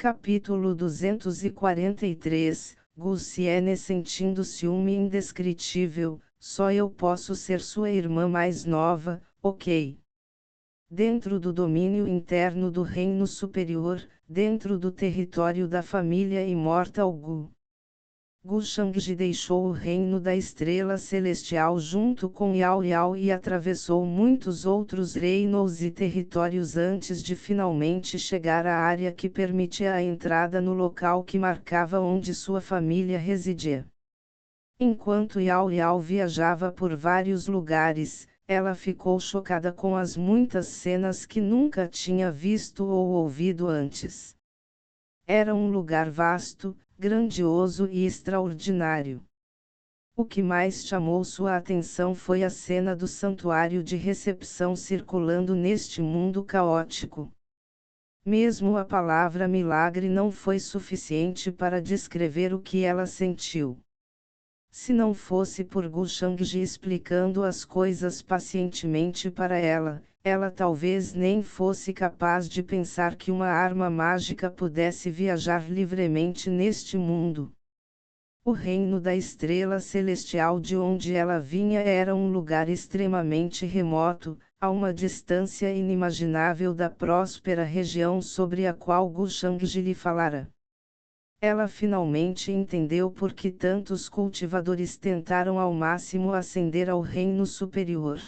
Capítulo 243, Gu Xiene sentindo ciúme indescritível, só eu posso ser sua irmã mais nova, ok? Dentro do domínio interno do reino superior, dentro do território da família imortal Gu. Gu Shangji deixou o reino da estrela celestial junto com Yao Yao e atravessou muitos outros reinos e territórios antes de finalmente chegar à área que permitia a entrada no local que marcava onde sua família residia. Enquanto Yao Yao viajava por vários lugares, ela ficou chocada com as muitas cenas que nunca tinha visto ou ouvido antes. Era um lugar vasto, grandioso e extraordinário. O que mais chamou sua atenção foi a cena do santuário de recepção circulando neste mundo caótico. Mesmo a palavra milagre não foi suficiente para descrever o que ela sentiu. Se não fosse por Gu Shangji explicando as coisas pacientemente para ela, ela talvez nem fosse capaz de pensar que uma arma mágica pudesse viajar livremente neste mundo. O reino da estrela celestial de onde ela vinha era um lugar extremamente remoto, a uma distância inimaginável da próspera região sobre a qual Gu Shangji lhe falara. Ela finalmente entendeu por que tantos cultivadores tentaram ao máximo ascender ao reino superior.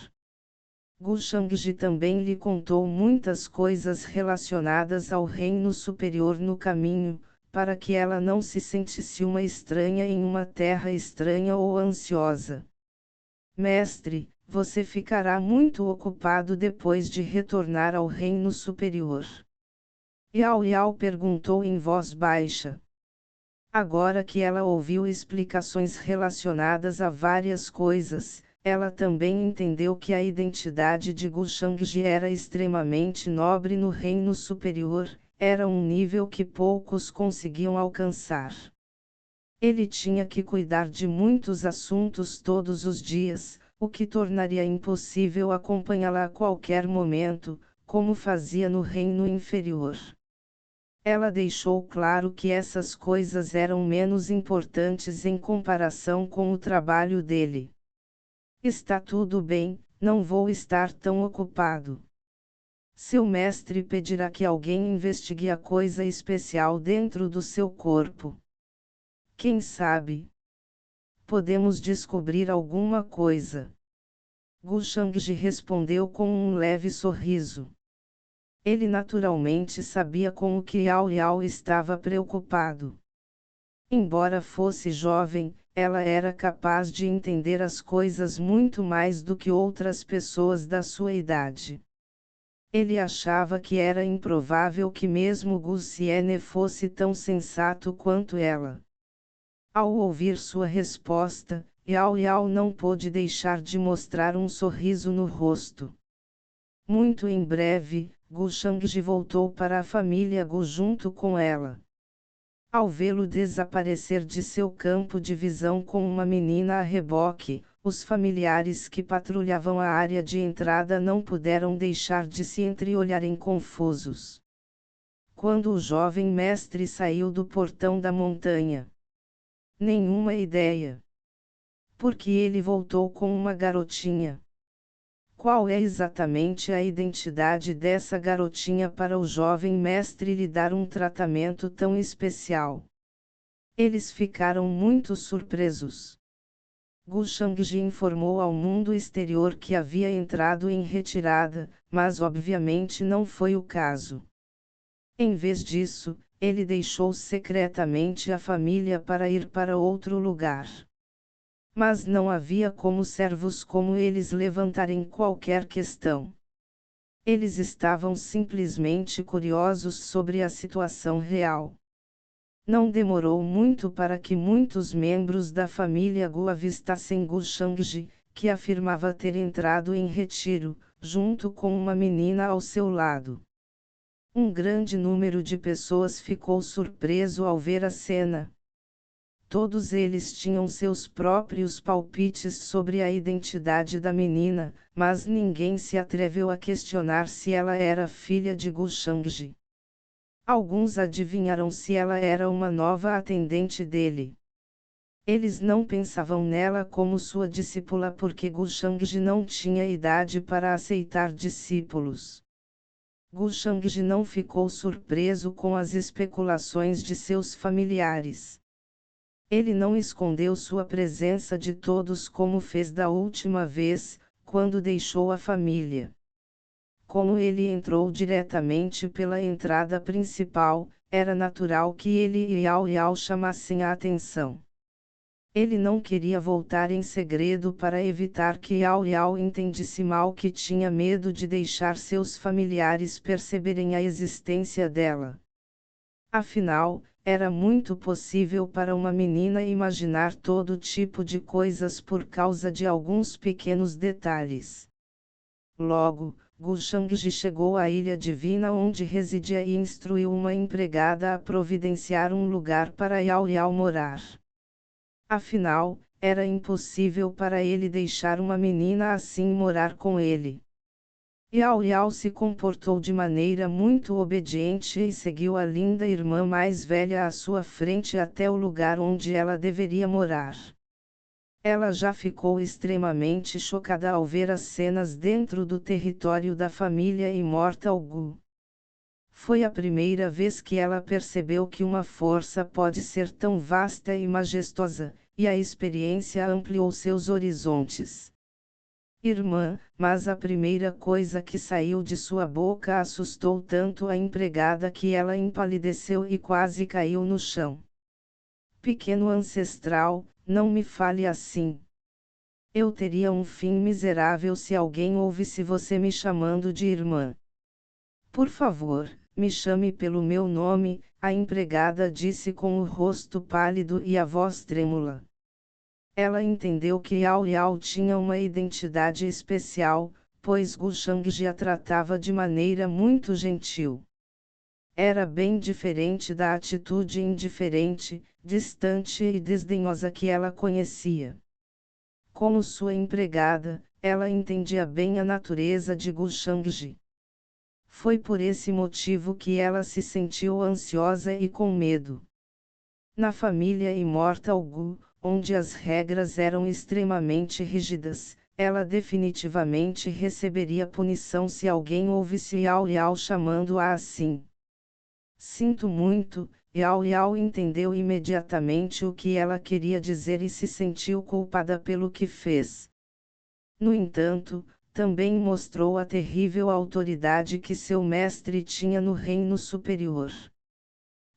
Gu Shangji também lhe contou muitas coisas relacionadas ao reino superior no caminho, para que ela não se sentisse uma estranha em uma terra estranha ou ansiosa. Mestre, você ficará muito ocupado depois de retornar ao reino superior. Yao Yao perguntou em voz baixa. Agora que ela ouviu explicações relacionadas a várias coisas, ela também entendeu que a identidade de Gu Shangji era extremamente nobre no reino superior, era um nível que poucos conseguiam alcançar. Ele tinha que cuidar de muitos assuntos todos os dias, o que tornaria impossível acompanhá-la a qualquer momento, como fazia no reino inferior. Ela deixou claro que essas coisas eram menos importantes em comparação com o trabalho dele. Está tudo bem, não vou estar tão ocupado. Seu mestre pedirá que alguém investigue a coisa especial dentro do seu corpo. Quem sabe? Podemos descobrir alguma coisa. Gu Shangji respondeu com um leve sorriso. Ele naturalmente sabia com o que Yao Yao estava preocupado. Embora fosse jovem, ela era capaz de entender as coisas muito mais do que outras pessoas da sua idade. Ele achava que era improvável que mesmo Gu Xiene fosse tão sensato quanto ela. Ao ouvir sua resposta, Yao Yao não pôde deixar de mostrar um sorriso no rosto. Muito em breve, Gu Shangji voltou para a família Gu junto com ela. Ao vê-lo desaparecer de seu campo de visão com uma menina a reboque, os familiares que patrulhavam a área de entrada não puderam deixar de se entreolharem confusos. Quando o jovem mestre saiu do portão da montanha? Nenhuma ideia. Por que ele voltou com uma garotinha? Qual é exatamente a identidade dessa garotinha para o jovem mestre lhe dar um tratamento tão especial? Eles ficaram muito surpresos. Gu Shangji informou ao mundo exterior que havia entrado em retirada, mas obviamente não foi o caso. Em vez disso, ele deixou secretamente a família para ir para outro lugar. Mas não havia como servos como eles levantarem qualquer questão. Eles estavam simplesmente curiosos sobre a situação real. Não demorou muito para que muitos membros da família Gu avistassem Gu Shangji, que afirmava ter entrado em retiro, junto com uma menina ao seu lado. Um grande número de pessoas ficou surpreso ao ver a cena. Todos eles tinham seus próprios palpites sobre a identidade da menina, mas ninguém se atreveu a questionar se ela era filha de Gu Shangji. Alguns adivinharam se ela era uma nova atendente dele. Eles não pensavam nela como sua discípula porque Gu Shangji não tinha idade para aceitar discípulos. Gu Shangji não ficou surpreso com as especulações de seus familiares. Ele não escondeu sua presença de todos como fez da última vez, quando deixou a família. Como ele entrou diretamente pela entrada principal, era natural que ele e Yao Yao chamassem a atenção. Ele não queria voltar em segredo para evitar que Yao Yao entendesse mal que tinha medo de deixar seus familiares perceberem a existência dela. Afinal, era muito possível para uma menina imaginar todo tipo de coisas por causa de alguns pequenos detalhes. Logo, Gu Shangji chegou à Ilha Divina onde residia e instruiu uma empregada a providenciar um lugar para Yao Yao morar. Afinal, era impossível para ele deixar uma menina assim morar com ele. Yao Yao se comportou de maneira muito obediente e seguiu a linda irmã mais velha à sua frente até o lugar onde ela deveria morar. Ela já ficou extremamente chocada ao ver as cenas dentro do território da família Immortal Gu. Foi a primeira vez que ela percebeu que uma força pode ser tão vasta e majestosa, e a experiência ampliou seus horizontes. Irmã, mas a primeira coisa que saiu de sua boca assustou tanto a empregada que ela empalideceu e quase caiu no chão. Pequeno ancestral, não me fale assim. Eu teria um fim miserável se alguém ouvisse você me chamando de irmã. Por favor, me chame pelo meu nome, a empregada disse com o rosto pálido e a voz trêmula. Ela entendeu que Yao Yao tinha uma identidade especial, pois Gu Shangji a tratava de maneira muito gentil. Era bem diferente da atitude indiferente, distante e desdenhosa que ela conhecia. Como sua empregada, ela entendia bem a natureza de Gu Shangji. Foi por esse motivo que ela se sentiu ansiosa e com medo. Na família Immortal Gu, onde as regras eram extremamente rígidas, ela definitivamente receberia punição se alguém ouvisse Yao Yao chamando-a assim. Sinto muito, Yao Yao entendeu imediatamente o que ela queria dizer e se sentiu culpada pelo que fez. No entanto, também mostrou a terrível autoridade que seu mestre tinha no reino superior.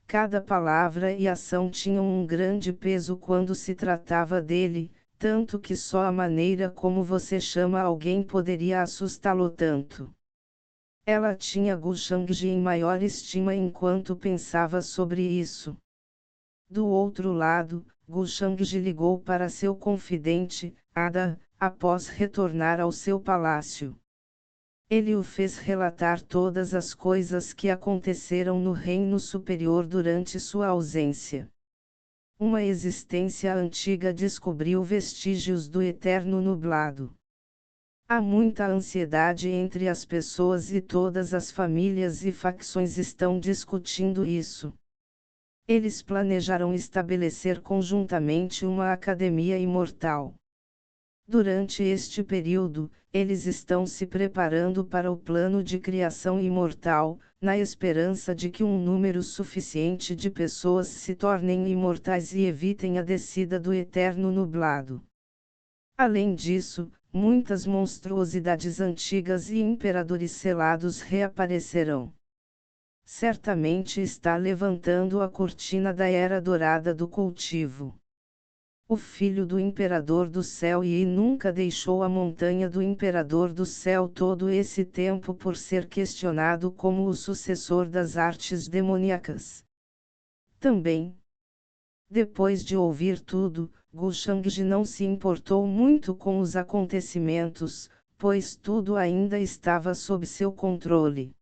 Cada palavra e ação tinham um grande peso quando se tratava dele, tanto que só a maneira como você chama alguém poderia assustá-lo tanto. Ela tinha Gu Shangji em maior estima enquanto pensava sobre isso. Do outro lado, Gu Shangji ligou para seu confidente, Ada, após retornar ao seu palácio. Ele o fez relatar todas as coisas que aconteceram no reino superior durante sua ausência. Uma existência antiga descobriu vestígios do eterno nublado. Há muita ansiedade entre as pessoas e todas as famílias e facções estão discutindo isso. Eles planejaram estabelecer conjuntamente uma academia imortal. Durante este período, eles estão se preparando para o plano de criação imortal, na esperança de que um número suficiente de pessoas se tornem imortais e evitem a descida do eterno nublado. Além disso, muitas monstruosidades antigas e imperadores selados reaparecerão. Certamente está levantando a cortina da Era Dourada do cultivo. O filho do Imperador do Céu Yi nunca deixou a montanha do Imperador do Céu todo esse tempo por ser questionado como o sucessor das artes demoníacas. Também. Depois de ouvir tudo, Gu Shangji não se importou muito com os acontecimentos, pois tudo ainda estava sob seu controle.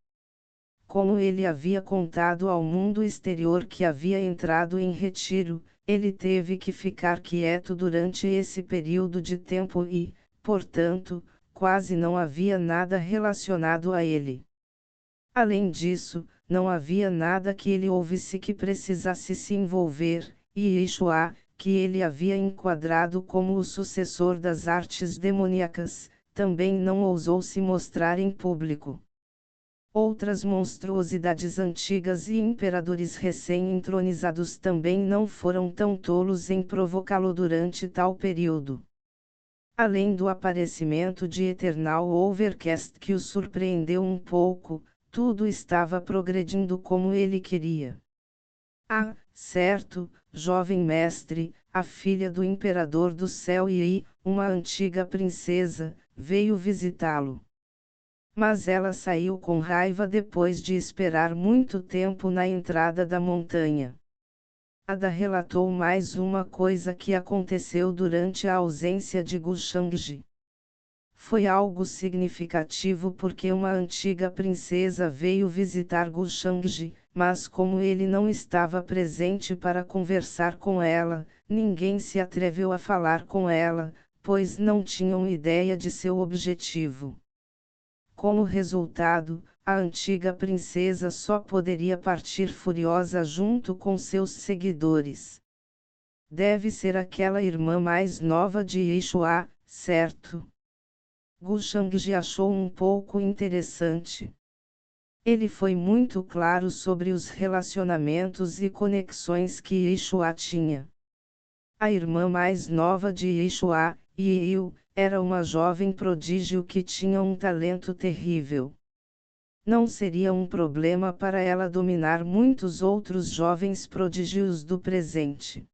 Como ele havia contado ao mundo exterior que havia entrado em retiro, ele teve que ficar quieto durante esse período de tempo e, portanto, quase não havia nada relacionado a ele. Além disso, não havia nada que ele ouvisse que precisasse se envolver, e Yeshua, que ele havia enquadrado como o sucessor das artes demoníacas, também não ousou se mostrar em público. Outras monstruosidades antigas e imperadores recém-entronizados também não foram tão tolos em provocá-lo durante tal período. Além do aparecimento de Eternal Overcast que o surpreendeu um pouco, tudo estava progredindo como ele queria. Ah, certo, jovem mestre, a filha do imperador do céu e uma antiga princesa, veio visitá-lo. Mas ela saiu com raiva depois de esperar muito tempo na entrada da montanha. Ada relatou mais uma coisa que aconteceu durante a ausência de Gu Shangji. Foi algo significativo porque uma antiga princesa veio visitar Gu Shangji, mas como ele não estava presente para conversar com ela, ninguém se atreveu a falar com ela, pois não tinham ideia de seu objetivo. Como resultado, a antiga princesa só poderia partir furiosa junto com seus seguidores. Deve ser aquela irmã mais nova de Yeshua, certo? Gu Shangji achou um pouco interessante. Ele foi muito claro sobre os relacionamentos e conexões que Yeshua tinha. A irmã mais nova de Yeshua, Yiyu, era uma jovem prodígio que tinha um talento terrível. Não seria um problema para ela dominar muitos outros jovens prodígios do presente.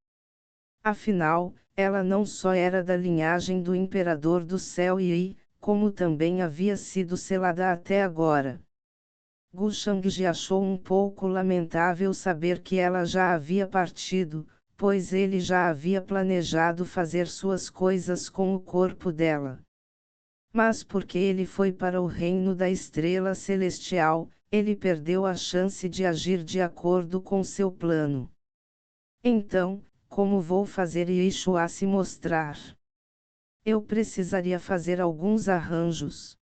Afinal, ela não só era da linhagem do Imperador do Céu Yi, como também havia sido selada até agora. Gu Shangji achou um pouco lamentável saber que ela já havia partido, pois ele já havia planejado fazer suas coisas com o corpo dela. Mas porque ele foi para o reino da estrela celestial, ele perdeu a chance de agir de acordo com seu plano. Então, como vou fazer Yeshua se mostrar? Eu precisaria fazer alguns arranjos.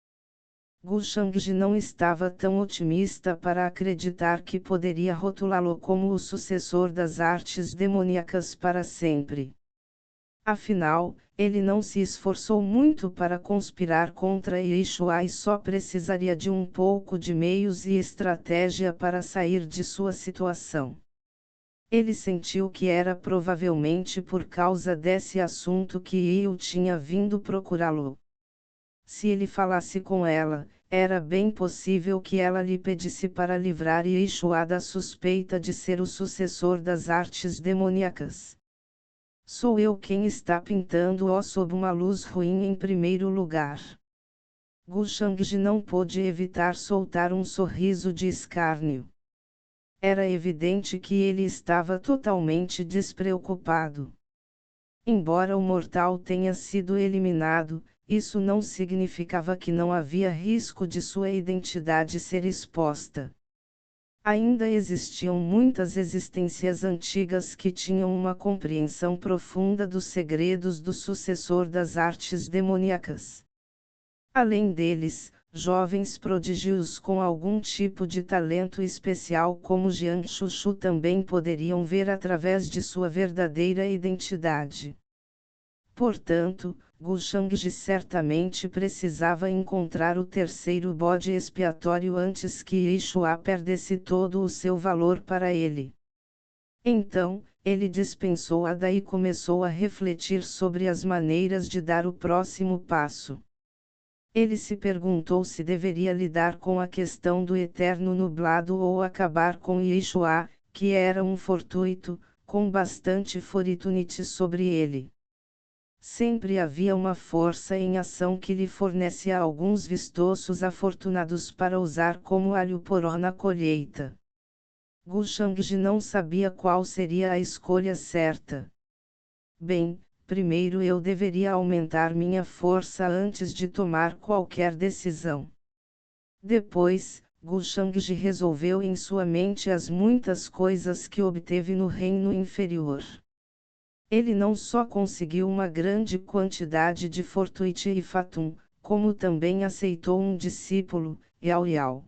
Gu Shangji não estava tão otimista para acreditar que poderia rotulá-lo como o sucessor das artes demoníacas para sempre. Afinal, ele não se esforçou muito para conspirar contra Yeshua e só precisaria de um pouco de meios e estratégia para sair de sua situação. Ele sentiu que era provavelmente por causa desse assunto que Yu tinha vindo procurá-lo. Se ele falasse com ela, era bem possível que ela lhe pedisse para livrar Yeshua da suspeita de ser o sucessor das artes demoníacas. Sou eu quem está pintando-o sob uma luz ruim em primeiro lugar. Gu Shangji não pôde evitar soltar um sorriso de escárnio. Era evidente que ele estava totalmente despreocupado. Embora o mortal tenha sido eliminado, isso não significava que não havia risco de sua identidade ser exposta. Ainda existiam muitas existências antigas que tinham uma compreensão profunda dos segredos do sucessor das artes demoníacas. Além deles, jovens prodígios com algum tipo de talento especial como Jiang Shushu também poderiam ver através de sua verdadeira identidade. Portanto, Gu Shangji certamente precisava encontrar o terceiro bode expiatório antes que Yeshua perdesse todo o seu valor para ele. Então, ele dispensou Ada e começou a refletir sobre as maneiras de dar o próximo passo. Ele se perguntou se deveria lidar com a questão do eterno nublado ou acabar com Yeshua, que era um fortuito, com bastante fortunite sobre ele. Sempre havia uma força em ação que lhe fornecia alguns vistosos afortunados para usar como alho poró na colheita. Gu Shangji não sabia qual seria a escolha certa. Bem, primeiro eu deveria aumentar minha força antes de tomar qualquer decisão. Depois, Gu Shangji resolveu em sua mente as muitas coisas que obteve no reino inferior. Ele não só conseguiu uma grande quantidade de fortuite e fatum, como também aceitou um discípulo, Yao Yao.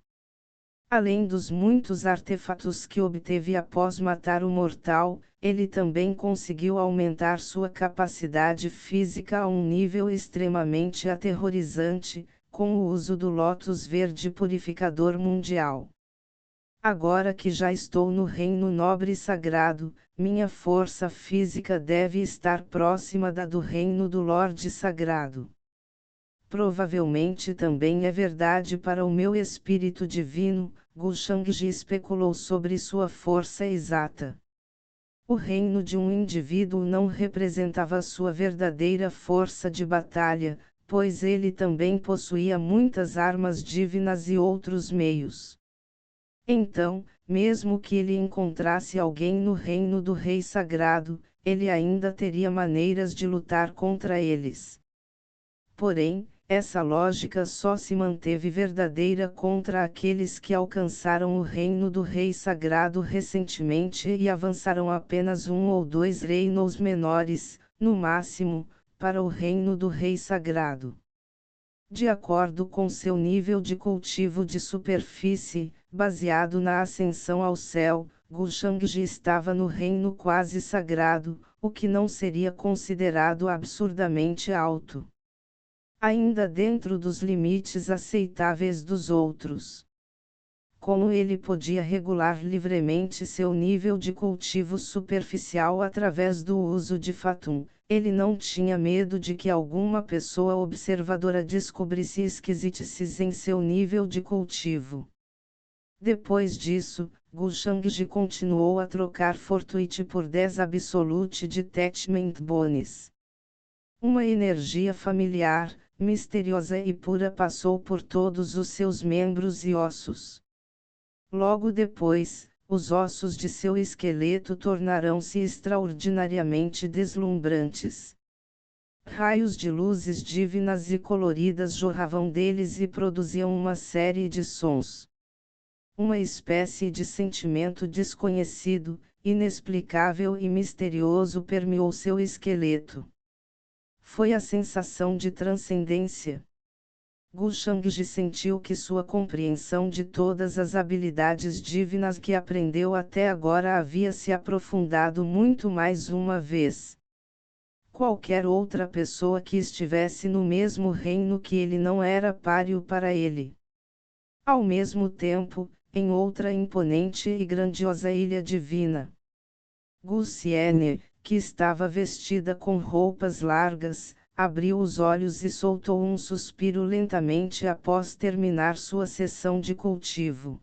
Além dos muitos artefatos que obteve após matar o mortal, ele também conseguiu aumentar sua capacidade física a um nível extremamente aterrorizante, com o uso do Lótus Verde Purificador Mundial. Agora que já estou no reino nobre e sagrado, minha força física deve estar próxima da do reino do Lorde Sagrado. Provavelmente também é verdade para o meu espírito divino, Gu Shangji especulou sobre sua força exata. O reino de um indivíduo não representava sua verdadeira força de batalha, pois ele também possuía muitas armas divinas e outros meios. Então, mesmo que ele encontrasse alguém no reino do Rei Sagrado, ele ainda teria maneiras de lutar contra eles. Porém, essa lógica só se manteve verdadeira contra aqueles que alcançaram o reino do Rei Sagrado recentemente e avançaram apenas um ou dois reinos menores, no máximo, para o reino do Rei Sagrado. De acordo com seu nível de cultivo de superfície, baseado na ascensão ao céu, Gu Shangji estava no reino quase sagrado, o que não seria considerado absurdamente alto. Ainda dentro dos limites aceitáveis dos outros. Como ele podia regular livremente seu nível de cultivo superficial através do uso de Fatum, ele não tinha medo de que alguma pessoa observadora descobrisse esquisitices em seu nível de cultivo. Depois disso, Gu Shangji continuou a trocar Fortuite por 10 Absolute Detachment Bonus. Uma energia familiar, misteriosa e pura passou por todos os seus membros e ossos. Logo depois, os ossos de seu esqueleto tornarão-se extraordinariamente deslumbrantes. Raios de luzes divinas e coloridas jorravam deles e produziam uma série de sons. Uma espécie de sentimento desconhecido, inexplicável e misterioso permeou seu esqueleto. Foi a sensação de transcendência. Gu Shangji sentiu que sua compreensão de todas as habilidades divinas que aprendeu até agora havia se aprofundado muito mais uma vez. Qualquer outra pessoa que estivesse no mesmo reino que ele não era páreo para ele. Ao mesmo tempo, em outra imponente e grandiosa ilha divina. Gu Xienne, que estava vestida com roupas largas, abriu os olhos e soltou um suspiro lentamente após terminar sua sessão de cultivo.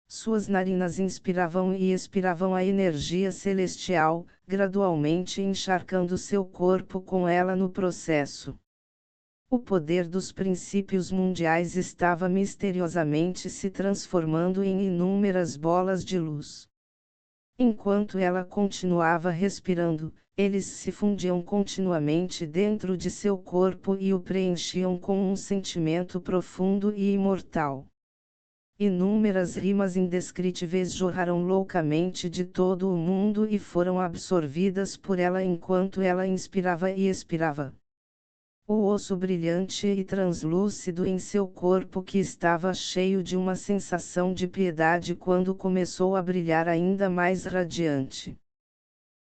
Suas narinas inspiravam e expiravam a energia celestial, gradualmente encharcando seu corpo com ela no processo. O poder dos princípios mundiais estava misteriosamente se transformando em inúmeras bolas de luz. Enquanto ela continuava respirando, eles se fundiam continuamente dentro de seu corpo e o preenchiam com um sentimento profundo e imortal. Inúmeras rimas indescritíveis jorraram loucamente de todo o mundo e foram absorvidas por ela enquanto ela inspirava e expirava. O osso brilhante e translúcido em seu corpo que estava cheio de uma sensação de piedade quando começou a brilhar ainda mais radiante.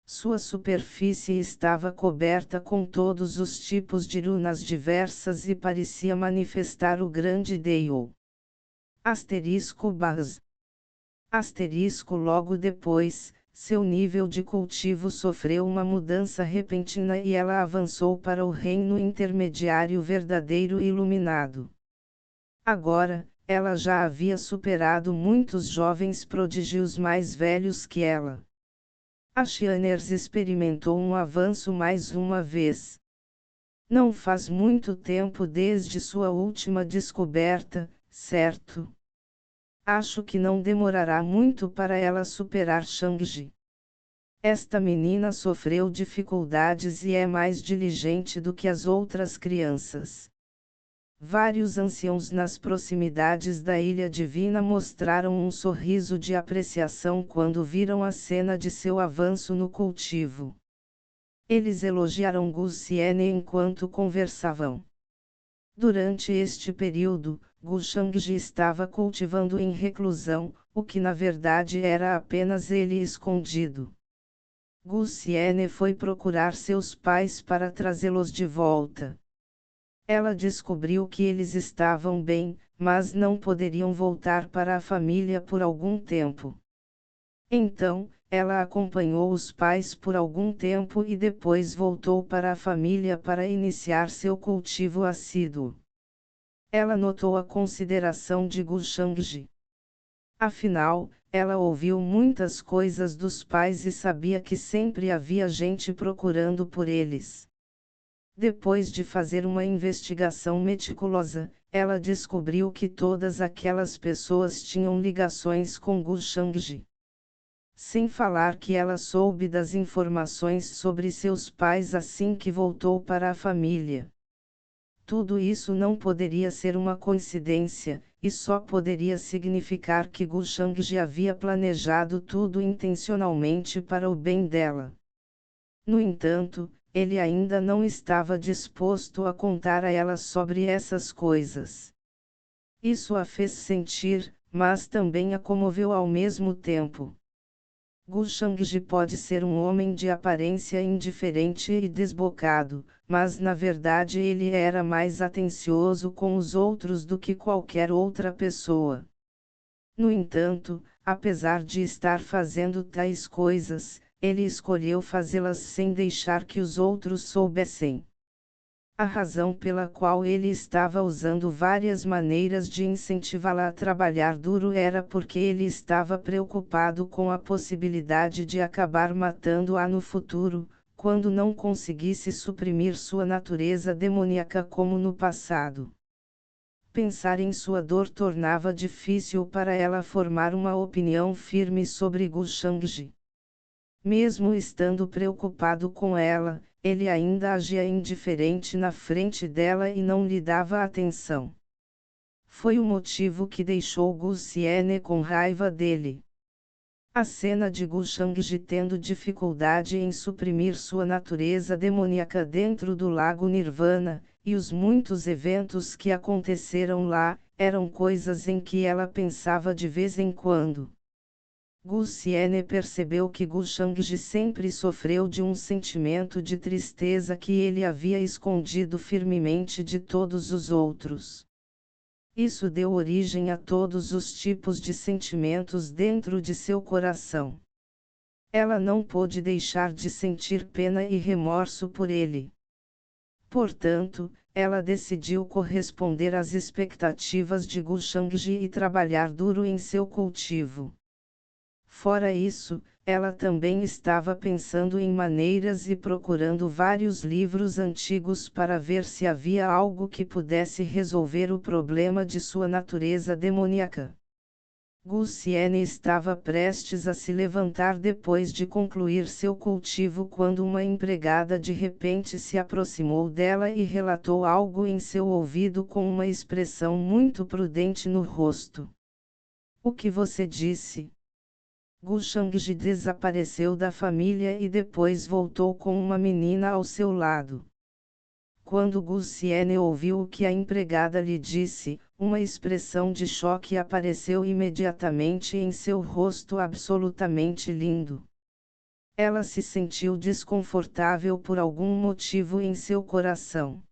Sua superfície estava coberta com todos os tipos de runas diversas e parecia manifestar o grande Deio. *Bars. Logo depois, seu nível de cultivo sofreu uma mudança repentina e ela avançou para o reino intermediário verdadeiro e iluminado. Agora, ela já havia superado muitos jovens prodígios mais velhos que ela. A Xianers experimentou um avanço mais uma vez. Não faz muito tempo desde sua última descoberta, certo? Acho que não demorará muito para ela superar Shangji. Esta menina sofreu dificuldades e é mais diligente do que as outras crianças. Vários anciãos nas proximidades da Ilha Divina mostraram um sorriso de apreciação quando viram a cena de seu avanço no cultivo. Eles elogiaram Gu Xienne enquanto conversavam. Durante este período, Gu Shangji estava cultivando em reclusão, o que na verdade era apenas ele escondido. Gu Xiene foi procurar seus pais para trazê-los de volta. Ela descobriu que eles estavam bem, mas não poderiam voltar para a família por algum tempo. Então, ela acompanhou os pais por algum tempo e depois voltou para a família para iniciar seu cultivo assíduo. Ela notou a consideração de Gu Shangji. Afinal, ela ouviu muitas coisas dos pais e sabia que sempre havia gente procurando por eles. Depois de fazer uma investigação meticulosa, ela descobriu que todas aquelas pessoas tinham ligações com Gu Shangji. Sem falar que ela soube das informações sobre seus pais assim que voltou para a família. Tudo isso não poderia ser uma coincidência, e só poderia significar que Gu Shangji havia planejado tudo intencionalmente para o bem dela. No entanto, ele ainda não estava disposto a contar a ela sobre essas coisas. Isso a fez sentir, mas também a comoveu ao mesmo tempo. Gu Shangji pode ser um homem de aparência indiferente e desbocado, mas na verdade ele era mais atencioso com os outros do que qualquer outra pessoa. No entanto, apesar de estar fazendo tais coisas, ele escolheu fazê-las sem deixar que os outros soubessem. A razão pela qual ele estava usando várias maneiras de incentivá-la a trabalhar duro era porque ele estava preocupado com a possibilidade de acabar matando-a no futuro, quando não conseguisse suprimir sua natureza demoníaca como no passado. Pensar em sua dor tornava difícil para ela formar uma opinião firme sobre Gu Shangji. Mesmo estando preocupado com ela, ele ainda agia indiferente na frente dela e não lhe dava atenção. Foi o motivo que deixou Gu Xiene com raiva dele. A cena de Gu Shangji tendo dificuldade em suprimir sua natureza demoníaca dentro do lago Nirvana, e os muitos eventos que aconteceram lá, eram coisas em que ela pensava de vez em quando. Gu Xiene percebeu que Gu Shangji sempre sofreu de um sentimento de tristeza que ele havia escondido firmemente de todos os outros. Isso deu origem a todos os tipos de sentimentos dentro de seu coração. Ela não pôde deixar de sentir pena e remorso por ele. Portanto, ela decidiu corresponder às expectativas de Gu Shangji e trabalhar duro em seu cultivo. Fora isso, ela também estava pensando em maneiras e procurando vários livros antigos para ver se havia algo que pudesse resolver o problema de sua natureza demoníaca. Gu Xiene estava prestes a se levantar depois de concluir seu cultivo quando uma empregada de repente se aproximou dela e relatou algo em seu ouvido com uma expressão muito prudente no rosto. "O que você disse?" Gu Shangji desapareceu da família e depois voltou com uma menina ao seu lado. Quando Gu Xiene ouviu o que a empregada lhe disse, uma expressão de choque apareceu imediatamente em seu rosto absolutamente lindo. Ela se sentiu desconfortável por algum motivo em seu coração.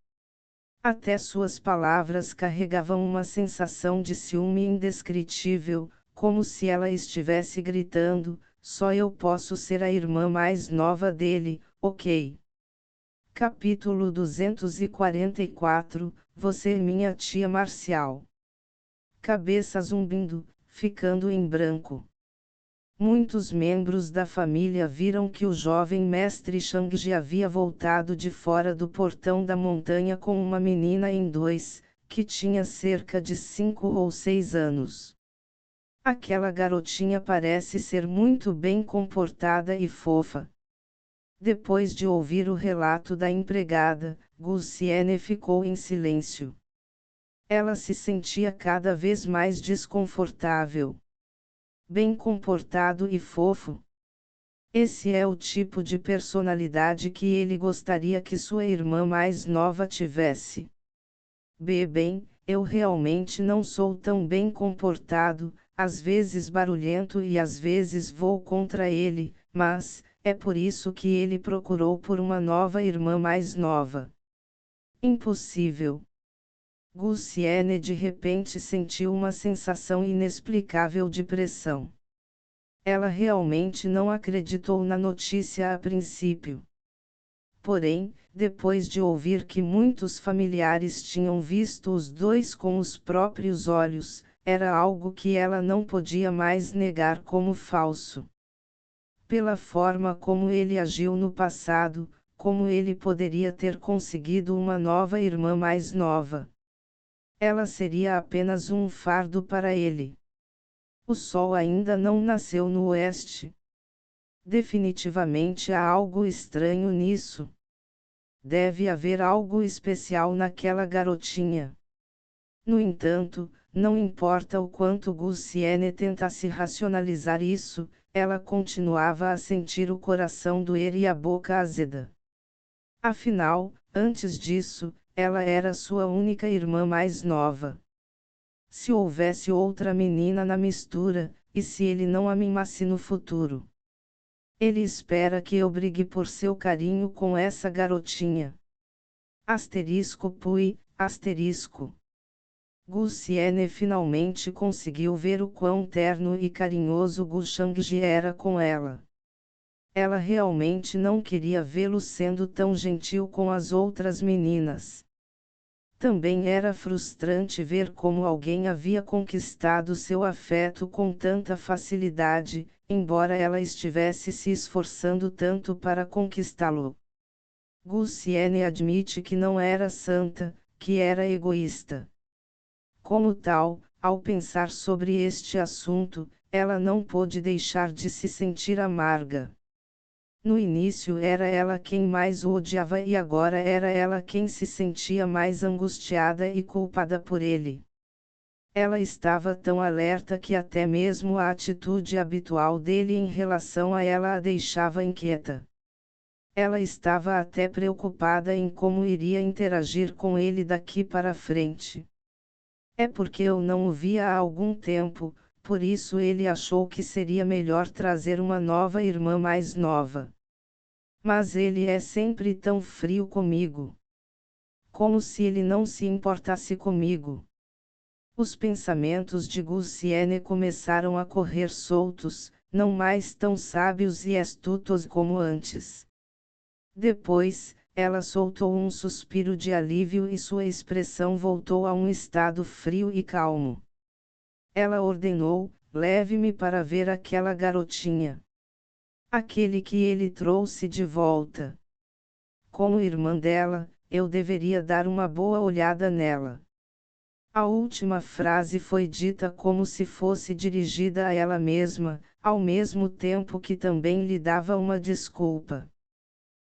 Até suas palavras carregavam uma sensação de ciúme indescritível, como se ela estivesse gritando: "Só eu posso ser a irmã mais nova dele, ok?" Capítulo 244 Você é minha tia marcial. Cabeça zumbindo, ficando em branco. Muitos membros da família viram que o jovem mestre Shangji havia voltado de fora do portão da montanha com uma menina em dois, que tinha cerca de 5 ou 6 anos. Aquela garotinha parece ser muito bem comportada e fofa. Depois de ouvir o relato da empregada, Gu Xiene ficou em silêncio. Ela se sentia cada vez mais desconfortável. Bem comportado e fofo. Esse é o tipo de personalidade que ele gostaria que sua irmã mais nova tivesse. Bem, eu realmente não sou tão bem comportado, às vezes barulhento e às vezes vou contra ele, mas, é por isso que ele procurou por uma nova irmã mais nova. Impossível. Gusciene de repente sentiu uma sensação inexplicável de pressão. Ela realmente não acreditou na notícia a princípio. Porém, depois de ouvir que muitos familiares tinham visto os dois com os próprios olhos, era algo que ela não podia mais negar como falso. Pela forma como ele agiu no passado, como ele poderia ter conseguido uma nova irmã mais nova? Ela seria apenas um fardo para ele. O sol ainda não nasceu no oeste. Definitivamente há algo estranho nisso. Deve haver algo especial naquela garotinha. No entanto, não importa o quanto Gusciene tentasse racionalizar isso, ela continuava a sentir o coração doer e a boca azeda. Afinal, antes disso, ela era sua única irmã mais nova. Se houvesse outra menina na mistura, e se ele não a mimasse no futuro? Ele espera que eu brigue por seu carinho com essa garotinha. Asterisco Pui, asterisco. Gusciene finalmente conseguiu ver o quão terno e carinhoso Gu Shangji era com ela. Ela realmente não queria vê-lo sendo tão gentil com as outras meninas. Também era frustrante ver como alguém havia conquistado seu afeto com tanta facilidade, embora ela estivesse se esforçando tanto para conquistá-lo. Gusciene admite que não era santa, que era egoísta. Como tal, ao pensar sobre este assunto, ela não pôde deixar de se sentir amarga. No início era ela quem mais o odiava e agora era ela quem se sentia mais angustiada e culpada por ele. Ela estava tão alerta que até mesmo a atitude habitual dele em relação a ela a deixava inquieta. Ela estava até preocupada em como iria interagir com ele daqui para frente. É porque eu não o via há algum tempo, por isso ele achou que seria melhor trazer uma nova irmã mais nova. Mas ele é sempre tão frio comigo. Como se ele não se importasse comigo. Os pensamentos de Gusciene começaram a correr soltos, não mais tão sábios e astutos como antes. Depois, ela soltou um suspiro de alívio e sua expressão voltou a um estado frio e calmo. Ela ordenou: leve-me para ver aquela garotinha. Aquele que ele trouxe de volta. Como irmã dela, eu deveria dar uma boa olhada nela. A última frase foi dita como se fosse dirigida a ela mesma, ao mesmo tempo que também lhe dava uma desculpa.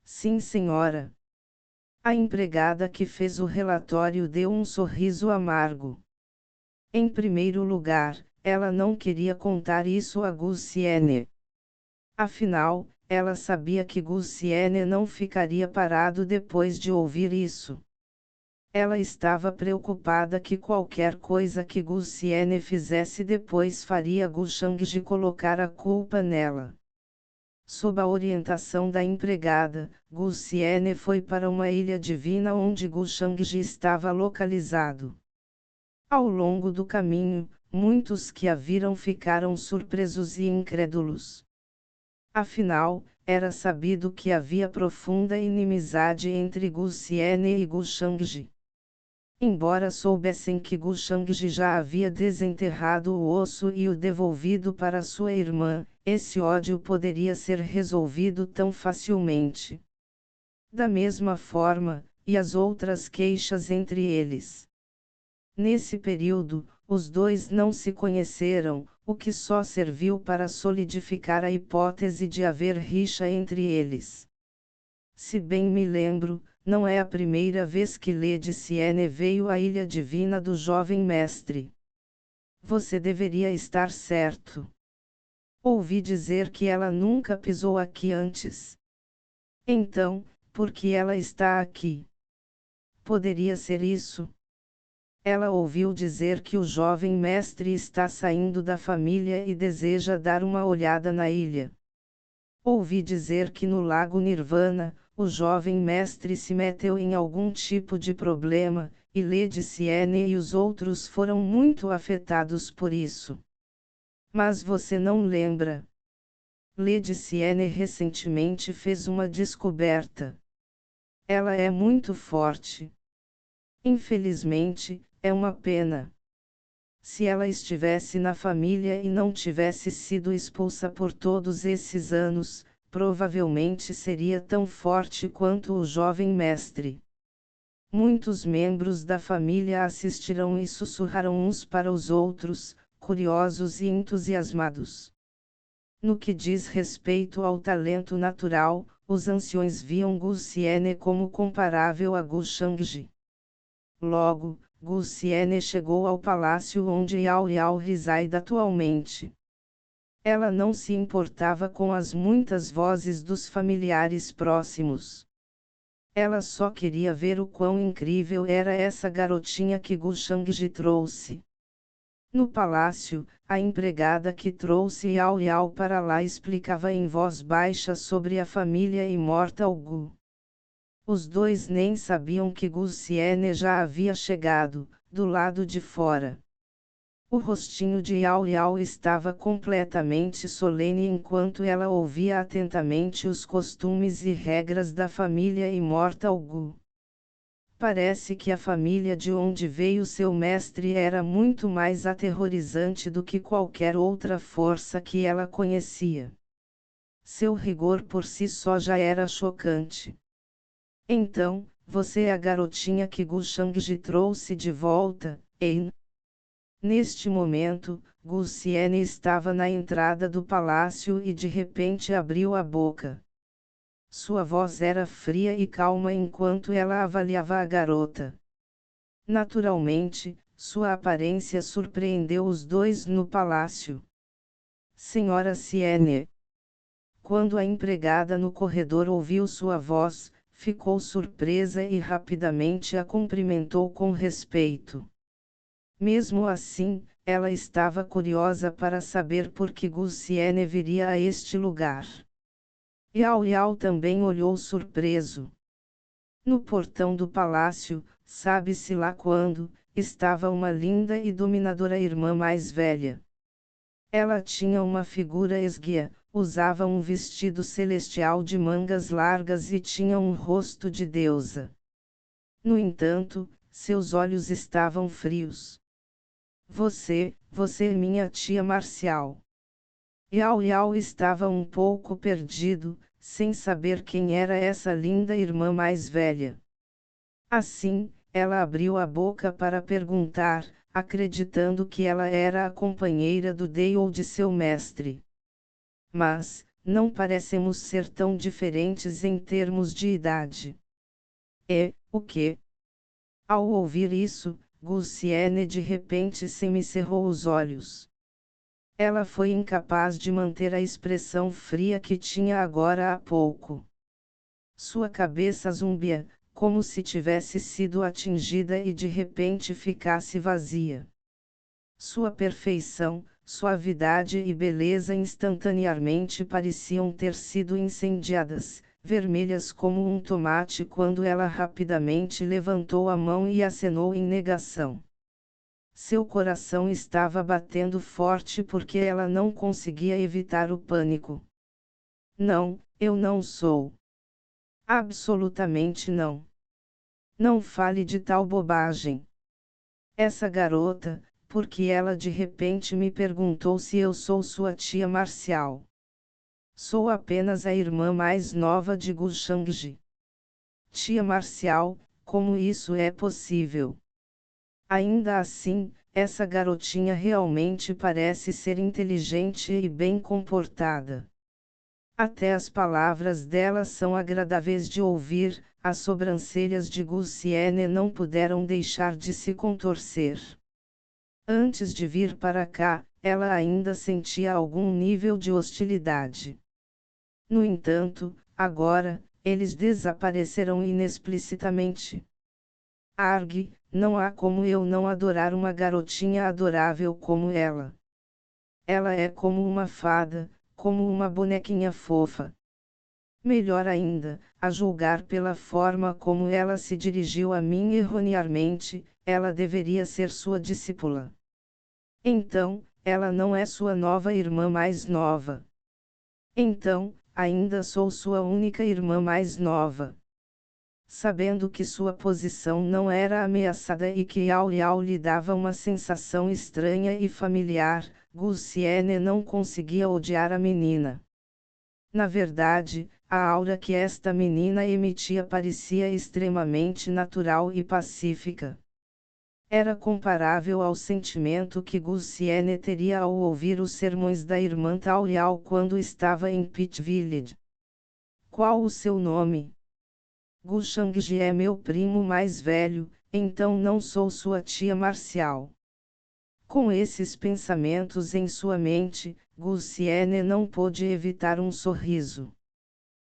Sim, senhora. A empregada que fez o relatório deu um sorriso amargo. Em primeiro lugar, ela não queria contar isso a Gusciene. Afinal, ela sabia que Gusciene não ficaria parado depois de ouvir isso. Ela estava preocupada que qualquer coisa que Gusciene fizesse depois faria Gu Shangji colocar a culpa nela. Sob a orientação da empregada, Gusciene foi para uma ilha divina onde Gu Shangji estava localizado. Ao longo do caminho, muitos que a viram ficaram surpresos e incrédulos. Afinal, era sabido que havia profunda inimizade entre Gusciene e Gu Shangji. Embora soubessem que Gu Shangji já havia desenterrado o osso e o devolvido para sua irmã, esse ódio poderia ser resolvido tão facilmente. Da mesma forma, e as outras queixas entre eles. Nesse período, os dois não se conheceram, o que só serviu para solidificar a hipótese de haver rixa entre eles. Se bem me lembro, não é a primeira vez que Lady Siene veio à Ilha Divina do Jovem Mestre. Você deveria estar certo. Ouvi dizer que ela nunca pisou aqui antes. Então, por que ela está aqui? Poderia ser isso? Ela ouviu dizer que o jovem mestre está saindo da família e deseja dar uma olhada na ilha. Ouvi dizer que no lago Nirvana, o jovem mestre se meteu em algum tipo de problema, e Lady Siene e os outros foram muito afetados por isso. Mas você não lembra? Lady Siene recentemente fez uma descoberta. Ela é muito forte. Infelizmente, é uma pena. Se ela estivesse na família e não tivesse sido expulsa por todos esses anos, provavelmente seria tão forte quanto o jovem mestre. Muitos membros da família assistiram e sussurraram uns para os outros, curiosos e entusiasmados. No que diz respeito ao talento natural, os anciões viam Gu Xiene como comparável a Gu Shangji. Logo, Gu Xiene chegou ao palácio onde Yao Yao reside atualmente. Ela não se importava com as muitas vozes dos familiares próximos. Ela só queria ver o quão incrível era essa garotinha que Gu Shangji trouxe. No palácio, a empregada que trouxe Yao Yao para lá explicava em voz baixa sobre a família Immortal Gu. Os dois nem sabiam que Gu Xiene já havia chegado, do lado de fora. O rostinho de Yao Yao estava completamente solene enquanto ela ouvia atentamente os costumes e regras da família Immortal Gu. Parece que a família de onde veio seu mestre era muito mais aterrorizante do que qualquer outra força que ela conhecia. Seu rigor por si só já era chocante. Então, você é a garotinha que Gu Shangji trouxe de volta, hein? Neste momento, Gu Xiene estava na entrada do palácio e de repente abriu a boca. Sua voz era fria e calma enquanto ela avaliava a garota. Naturalmente, sua aparência surpreendeu os dois no palácio. Senhora Siene. Quando a empregada no corredor ouviu sua voz, ficou surpresa e rapidamente a cumprimentou com respeito. Mesmo assim, ela estava curiosa para saber por que Gu Xiene viria a este lugar. Yao Yao também olhou surpreso. No portão do palácio, sabe-se lá quando, estava uma linda e dominadora irmã mais velha. Ela tinha uma figura esguia, usava um vestido celestial de mangas largas e tinha um rosto de deusa. No entanto, seus olhos estavam frios. Você é minha tia marcial. Yao Yao estava um pouco perdido, sem saber quem era essa linda irmã mais velha. Assim, ela abriu a boca para perguntar, acreditando que ela era a companheira do Dei ou de seu mestre. Mas, não parecemos ser tão diferentes em termos de idade. O quê? Ao ouvir isso, Gu Xiene de repente semicerrou os olhos. Ela foi incapaz de manter a expressão fria que tinha agora há pouco. Sua cabeça zumbia, como se tivesse sido atingida e de repente ficasse vazia. Sua perfeição, suavidade e beleza instantaneamente pareciam ter sido incendiadas, vermelhas como um tomate quando ela rapidamente levantou a mão e acenou em negação. Seu coração estava batendo forte porque ela não conseguia evitar o pânico. Não, eu não sou. Absolutamente não. Não fale de tal bobagem. Essa garota, porque ela de repente me perguntou se eu sou sua tia marcial. Sou apenas a irmã mais nova de Gu Shangji. Tia marcial, como isso é possível? Ainda assim, essa garotinha realmente parece ser inteligente e bem comportada. Até as palavras dela são agradáveis de ouvir, as sobrancelhas de Gu Xiene não puderam deixar de se contorcer. Antes de vir para cá, ela ainda sentia algum nível de hostilidade. No entanto, agora, eles desapareceram inexplicitamente. Arg, não há como eu não adorar uma garotinha adorável como ela. Ela é como uma fada, como uma bonequinha fofa. Melhor ainda, a julgar pela forma como ela se dirigiu a mim erroneamente, ela deveria ser sua discípula. Então, ela não é sua nova irmã mais nova. Então, ainda sou sua única irmã mais nova. Sabendo que sua posição não era ameaçada e que Yao Yao lhe dava uma sensação estranha e familiar, Gu Xiene não conseguia odiar a menina. Na verdade, a aura que esta menina emitia parecia extremamente natural e pacífica. Era comparável ao sentimento que Gu Xiene teria ao ouvir os sermões da irmã Tao Yao quando estava em Peach Village. Qual o seu nome? Gu Shangji é meu primo mais velho, então não sou sua tia marcial. Com esses pensamentos em sua mente, Gu Xiene não pôde evitar um sorriso.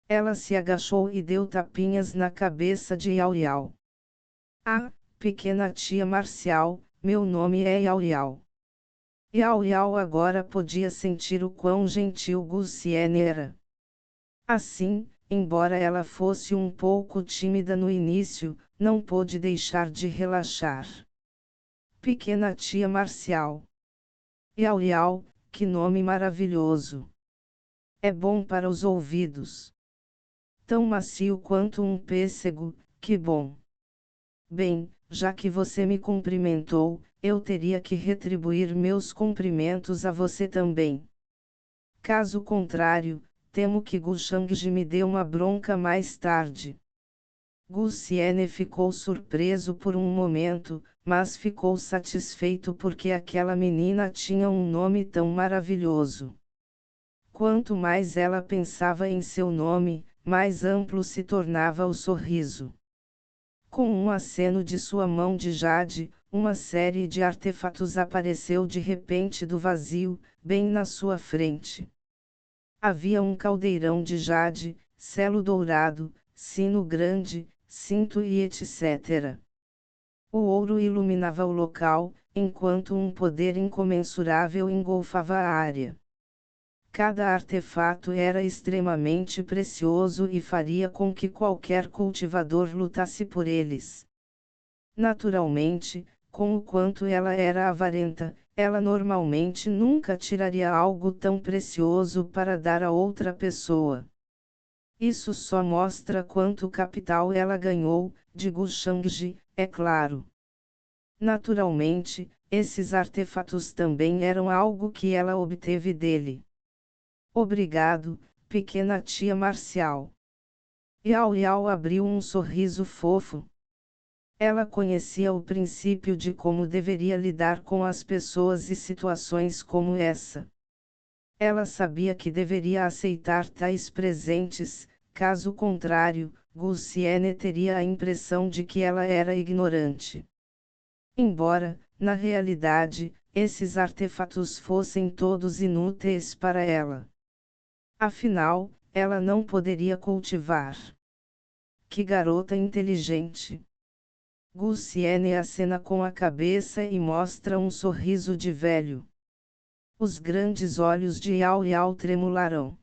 Ela se agachou e deu tapinhas na cabeça de Yao Yao. Ah, pequena tia marcial, meu nome é Yao Yao. Yao Yao agora podia sentir o quão gentil Gu Xiene era. Assim, embora ela fosse um pouco tímida no início, não pôde deixar de relaxar. Pequena tia marcial. Yao Yao, que nome maravilhoso! É bom para os ouvidos. Tão macio quanto um pêssego, que bom! Bem, já que você me cumprimentou, eu teria que retribuir meus cumprimentos a você também. Caso contrário, temo que Gu Shangji me dê uma bronca mais tarde. Gu Xiene ficou surpreso por um momento, mas ficou satisfeito porque aquela menina tinha um nome tão maravilhoso. Quanto mais ela pensava em seu nome, mais amplo se tornava o sorriso. Com um aceno de sua mão de jade, uma série de artefatos apareceu de repente do vazio, bem na sua frente. Havia um caldeirão de jade, selo dourado, sino grande, cinto e etc. O ouro iluminava o local, enquanto um poder incomensurável engolfava a área. Cada artefato era extremamente precioso e faria com que qualquer cultivador lutasse por eles. Naturalmente, com o quanto ela era avarenta, ela normalmente nunca tiraria algo tão precioso para dar a outra pessoa. Isso só mostra quanto capital ela ganhou, de Gu Shangji, é claro. Naturalmente, esses artefatos também eram algo que ela obteve dele. Obrigado, pequena tia marcial. Yao Yao abriu um sorriso fofo. Ela conhecia o princípio de como deveria lidar com as pessoas e situações como essa. Ela sabia que deveria aceitar tais presentes, caso contrário, Gu Xiene teria a impressão de que ela era ignorante. Embora, na realidade, esses artefatos fossem todos inúteis para ela. Afinal, ela não poderia cultivar. Que garota inteligente! Gu Xiene acena com a cabeça e mostra um sorriso de velho. Os grandes olhos de Yao Yao tremularam.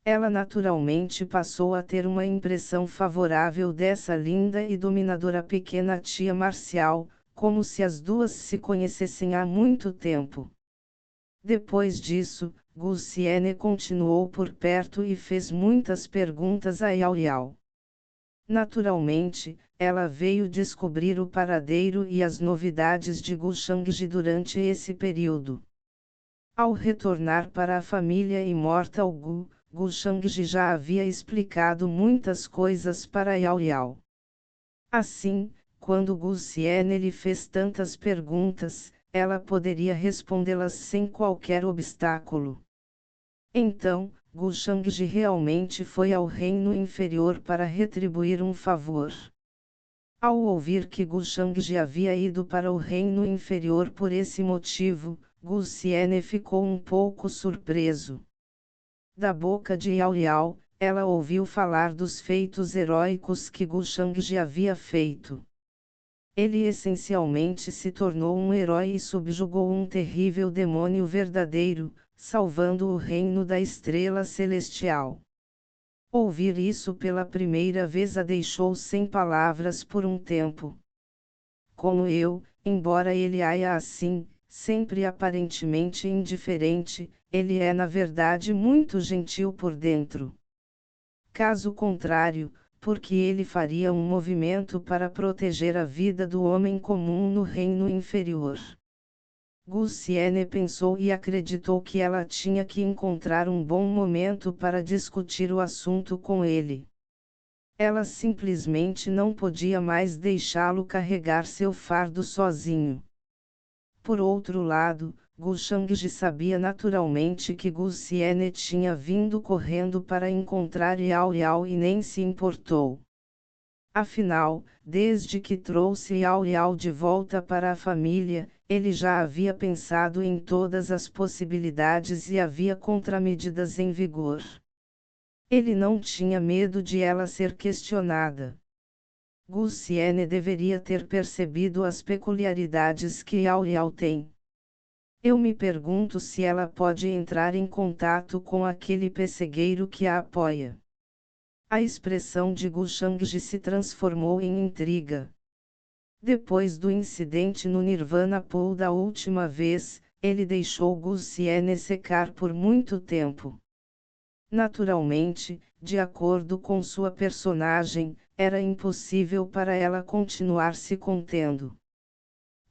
Ela naturalmente passou a ter uma impressão favorável dessa linda e dominadora pequena tia marcial, como se as duas se conhecessem há muito tempo. Depois disso, Gu Xiene continuou por perto e fez muitas perguntas a Yao Yao. Naturalmente, ela veio descobrir o paradeiro e as novidades de Gu Shangji durante esse período. Ao retornar para a família Immortal Gu Shangji já havia explicado muitas coisas para Yao Yao. Assim, quando Gu Xiene lhe fez tantas perguntas, ela poderia respondê-las sem qualquer obstáculo. Então, Gu Shangji realmente foi ao reino inferior para retribuir um favor. Ao ouvir que Gu Shangji havia ido para o reino inferior por esse motivo, Gu Xiene ficou um pouco surpreso. Da boca de Yao Yao, ela ouviu falar dos feitos heróicos que Gu Shangji havia feito. Ele essencialmente se tornou um herói e subjugou um terrível demônio verdadeiro, salvando o reino da estrela celestial. Ouvir isso pela primeira vez a deixou sem palavras por um tempo. Como eu, embora ele haja assim, sempre aparentemente indiferente, ele é na verdade muito gentil por dentro. Caso contrário, porque ele faria um movimento para proteger a vida do homem comum no reino inferior. Gulsiene pensou e acreditou que ela tinha que encontrar um bom momento para discutir o assunto com ele. Ela simplesmente não podia mais deixá-lo carregar seu fardo sozinho. Por outro lado, Gu Shangji sabia naturalmente que Gulsiene tinha vindo correndo para encontrar Yao Yao e nem se importou. Afinal, desde que trouxe Yao Yao de volta para a família, ele já havia pensado em todas as possibilidades e havia contramedidas em vigor. Ele não tinha medo de ela ser questionada. Gulsiene deveria ter percebido as peculiaridades que Yao Yao tem. Eu me pergunto se ela pode entrar em contato com aquele pessegueiro que a apoia. A expressão de Gu Shangji se transformou em intriga. Depois do incidente no Nirvana Pool da última vez, ele deixou Gulsiene secar por muito tempo. Naturalmente, de acordo com sua personagem, era impossível para ela continuar se contendo.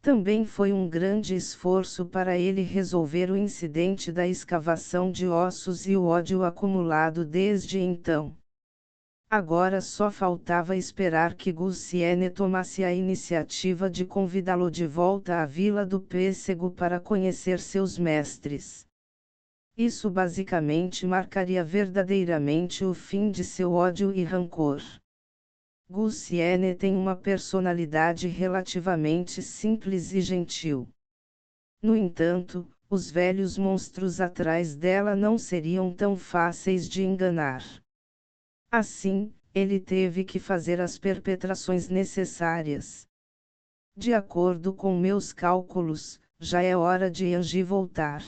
Também foi um grande esforço para ele resolver o incidente da escavação de ossos e o ódio acumulado desde então. Agora só faltava esperar que Gulsiene tomasse a iniciativa de convidá-lo de volta à Vila do Pêssego para conhecer seus mestres. Isso basicamente marcaria verdadeiramente o fim de seu ódio e rancor. Gulsiene tem uma personalidade relativamente simples e gentil. No entanto, os velhos monstros atrás dela não seriam tão fáceis de enganar. Assim, ele teve que fazer as perpetrações necessárias. De acordo com meus cálculos, já é hora de Anji voltar.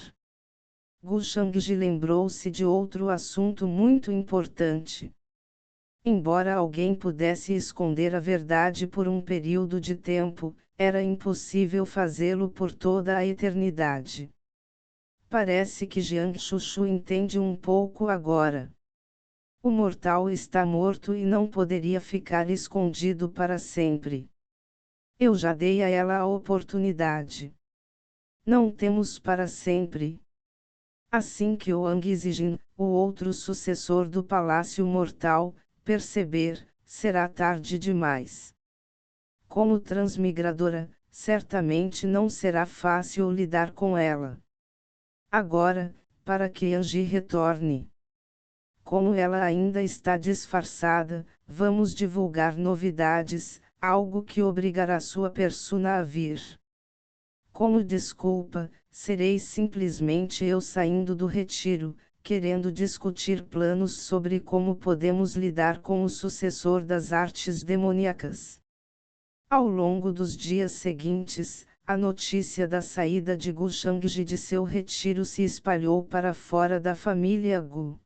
Gu Shangji lembrou-se de outro assunto muito importante. Embora alguém pudesse esconder a verdade por um período de tempo, era impossível fazê-lo por toda a eternidade. Parece que Jiang Shushu entende um pouco agora. O mortal está morto e não poderia ficar escondido para sempre. Eu já dei a ela a oportunidade. Não temos para sempre. Assim que Wang Zijin, o outro sucessor do Palácio Mortal, perceber, será tarde demais. Como transmigradora, certamente não será fácil lidar com ela. Agora, para que Anji retorne. Como ela ainda está disfarçada, vamos divulgar novidades, algo que obrigará sua persona a vir. Como desculpa, serei simplesmente eu saindo do retiro, querendo discutir planos sobre como podemos lidar com o sucessor das artes demoníacas. Ao longo dos dias seguintes, a notícia da saída de Gu Shangji de seu retiro se espalhou para fora da família Gu.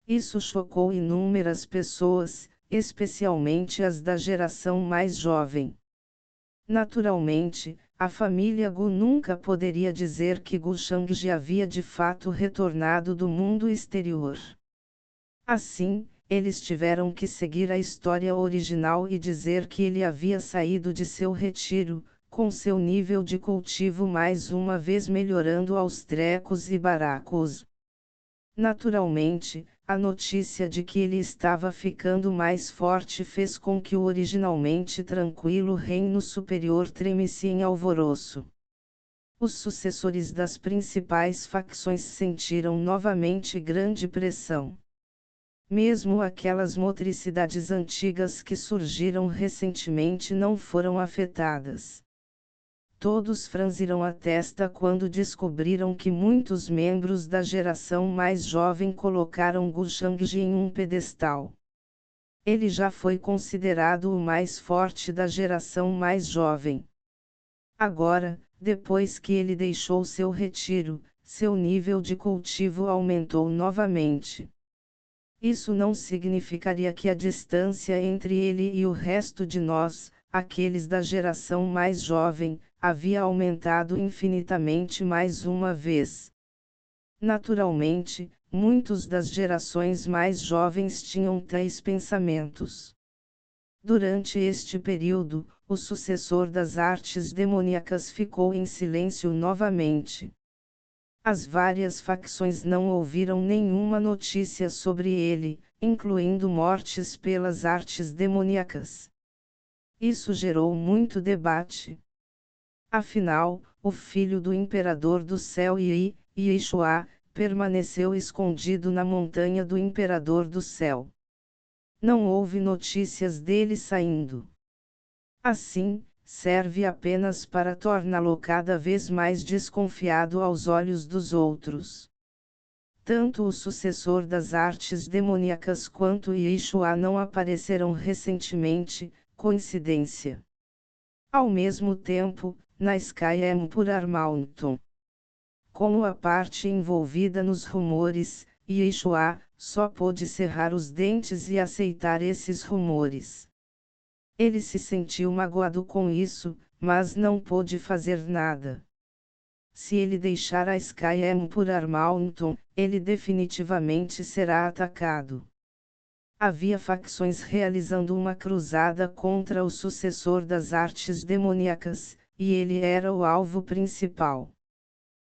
Isso chocou inúmeras pessoas, especialmente as da geração mais jovem. Naturalmente, a família Gu nunca poderia dizer que Gu Shangji havia de fato retornado do mundo exterior. Assim, eles tiveram que seguir a história original e dizer que ele havia saído de seu retiro, com seu nível de cultivo mais uma vez melhorando aos trecos e baracos. Naturalmente, a notícia de que ele estava ficando mais forte fez com que o originalmente tranquilo reino superior tremesse em alvoroço. Os sucessores das principais facções sentiram novamente grande pressão. Mesmo aquelas motricidades antigas que surgiram recentemente não foram afetadas. Todos franziram a testa quando descobriram que muitos membros da geração mais jovem colocaram Gu Shangji em um pedestal. Ele já foi considerado o mais forte da geração mais jovem. Agora, depois que ele deixou seu retiro, seu nível de cultivo aumentou novamente. Isso não significaria que a distância entre ele e o resto de nós, aqueles da geração mais jovem, havia aumentado infinitamente mais uma vez. Naturalmente, muitos das gerações mais jovens tinham tais pensamentos. Durante este período, o sucessor das artes demoníacas ficou em silêncio novamente. As várias facções não ouviram nenhuma notícia sobre ele, incluindo mortes pelas artes demoníacas. Isso gerou muito debate. Afinal, o filho do Imperador do Céu Yeshua, permaneceu escondido na montanha do Imperador do Céu. Não houve notícias dele saindo. Assim, serve apenas para torná-lo cada vez mais desconfiado aos olhos dos outros. Tanto o sucessor das artes demoníacas quanto Yeshua não apareceram recentemente, coincidência. Ao mesmo tempo, na Sky Emperor Mountain. Como a parte envolvida nos rumores, Yeshua só pôde cerrar os dentes e aceitar esses rumores. Ele se sentiu magoado com isso, mas não pôde fazer nada. Se ele deixar a Sky Emperor Mountain, ele definitivamente será atacado. Havia facções realizando uma cruzada contra o sucessor das artes demoníacas, e ele era o alvo principal.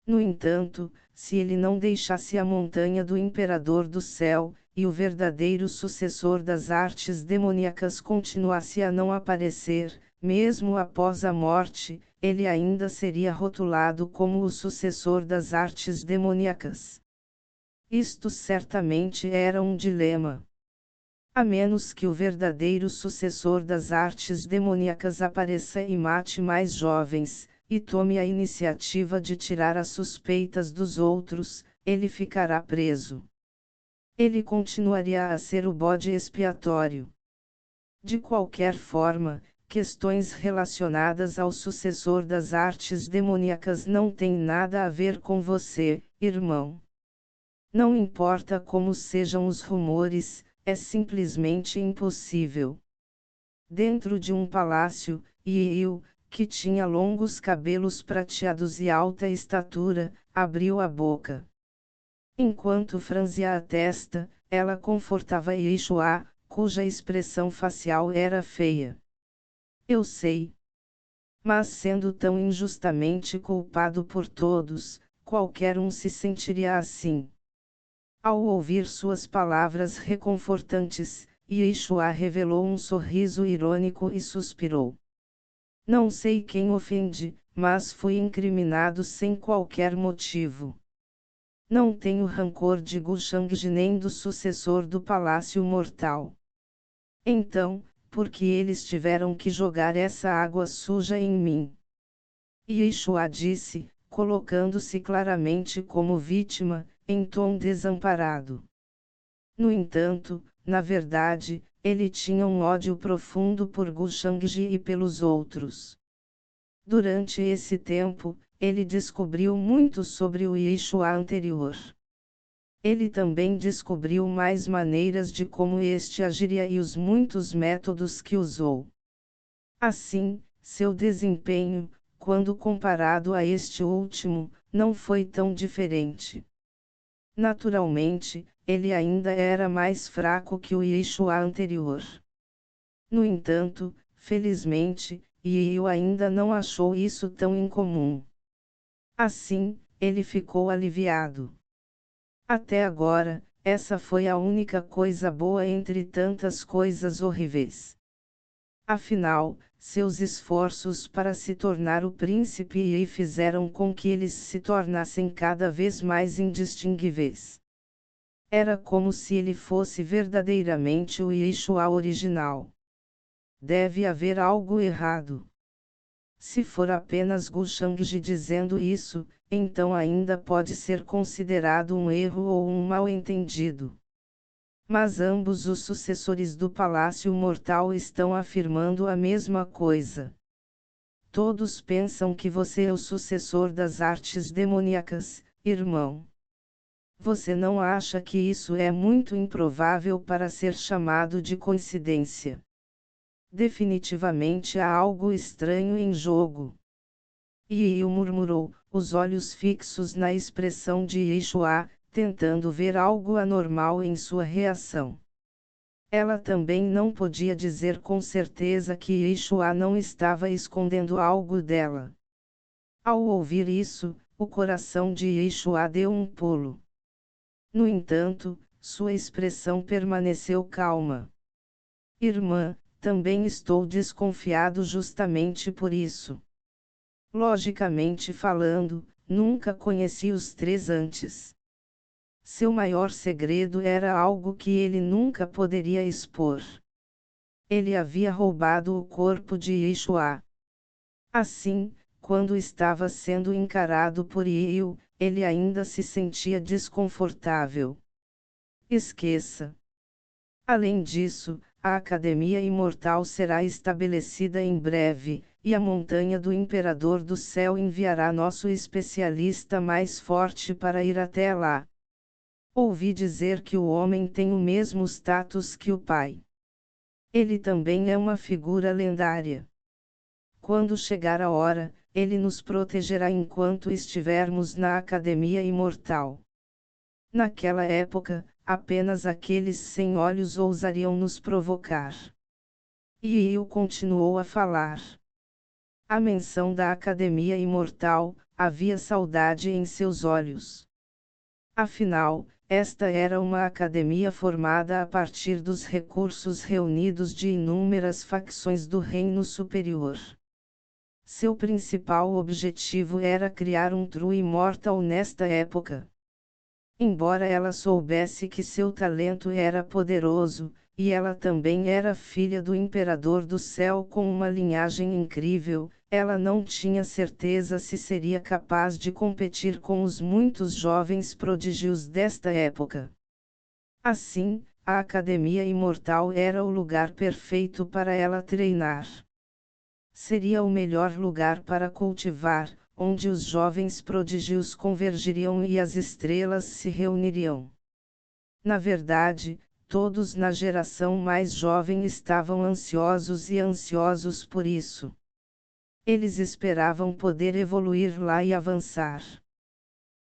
No entanto, se ele não deixasse a montanha do Imperador do Céu, e o verdadeiro sucessor das artes demoníacas continuasse a não aparecer, mesmo após a morte, ele ainda seria rotulado como o sucessor das artes demoníacas. Isto certamente era um dilema. A menos que o verdadeiro sucessor das artes demoníacas apareça e mate mais jovens, e tome a iniciativa de tirar as suspeitas dos outros, ele ficará preso. Ele continuaria a ser o bode expiatório. De qualquer forma, questões relacionadas ao sucessor das artes demoníacas não têm nada a ver com você, irmão. Não importa como sejam os rumores, é simplesmente impossível. Dentro de um palácio, Yiu, que tinha longos cabelos prateados e alta estatura, abriu a boca. Enquanto franzia a testa, ela confortava Yeshua, cuja expressão facial era feia. Eu sei. Mas sendo tão injustamente culpado por todos, qualquer um se sentiria assim. Ao ouvir suas palavras reconfortantes, Yeshua revelou um sorriso irônico e suspirou. Não sei quem ofende, mas fui incriminado sem qualquer motivo. Não tenho rancor de Gu Shangji nem do sucessor do Palácio Mortal. Então, por que eles tiveram que jogar essa água suja em mim? Yeshua disse, colocando-se claramente como vítima, em tom desamparado. No entanto, na verdade, ele tinha um ódio profundo por Gu Shangji e pelos outros. Durante esse tempo, ele descobriu muito sobre o Yeshua anterior. Ele também descobriu mais maneiras de como este agiria e os muitos métodos que usou. Assim, seu desempenho, quando comparado a este último, não foi tão diferente. Naturalmente, ele ainda era mais fraco que o Yeshua anterior. No entanto, felizmente, Yiu ainda não achou isso tão incomum. Assim, ele ficou aliviado. Até agora, essa foi a única coisa boa entre tantas coisas horríveis. Afinal, seus esforços para se tornar o príncipe Yi fizeram com que eles se tornassem cada vez mais indistinguíveis. Era como se ele fosse verdadeiramente o Yeshua original. Deve haver algo errado. Se for apenas Gu Shangji dizendo isso, então ainda pode ser considerado um erro ou um mal-entendido. Mas ambos os sucessores do Palácio Mortal estão afirmando a mesma coisa. Todos pensam que você é o sucessor das artes demoníacas, irmão. Você não acha que isso é muito improvável para ser chamado de coincidência? Definitivamente há algo estranho em jogo. Yu murmurou, os olhos fixos na expressão de Yeshua, tentando ver algo anormal em sua reação. Ela também não podia dizer com certeza que Yeshua não estava escondendo algo dela. Ao ouvir isso, o coração de Yeshua deu um pulo. No entanto, sua expressão permaneceu calma. Irmã, também estou desconfiado justamente por isso. Logicamente falando, nunca conheci os três antes. Seu maior segredo era algo que ele nunca poderia expor. Ele havia roubado o corpo de Yeshua. Assim, quando estava sendo encarado por Yu, ele ainda se sentia desconfortável. Esqueça. Além disso, a Academia Imortal será estabelecida em breve, e a Montanha do Imperador do Céu enviará nosso especialista mais forte para ir até lá. Ouvi dizer que o homem tem o mesmo status que o pai. Ele também é uma figura lendária. Quando chegar a hora, ele nos protegerá enquanto estivermos na Academia Imortal. Naquela época, apenas aqueles sem olhos ousariam nos provocar. E eu continuou a falar. A menção da Academia Imortal, havia saudade em seus olhos. Afinal, esta era uma academia formada a partir dos recursos reunidos de inúmeras facções do Reino Superior. Seu principal objetivo era criar um True Immortal nesta época. Embora ela soubesse que seu talento era poderoso, e ela também era filha do Imperador do Céu com uma linhagem incrível, ela não tinha certeza se seria capaz de competir com os muitos jovens prodígios desta época. Assim, a Academia Imortal era o lugar perfeito para ela treinar. Seria o melhor lugar para cultivar, onde os jovens prodígios convergiriam e as estrelas se reuniriam. Na verdade, todos na geração mais jovem estavam ansiosos por isso. Eles esperavam poder evoluir lá e avançar.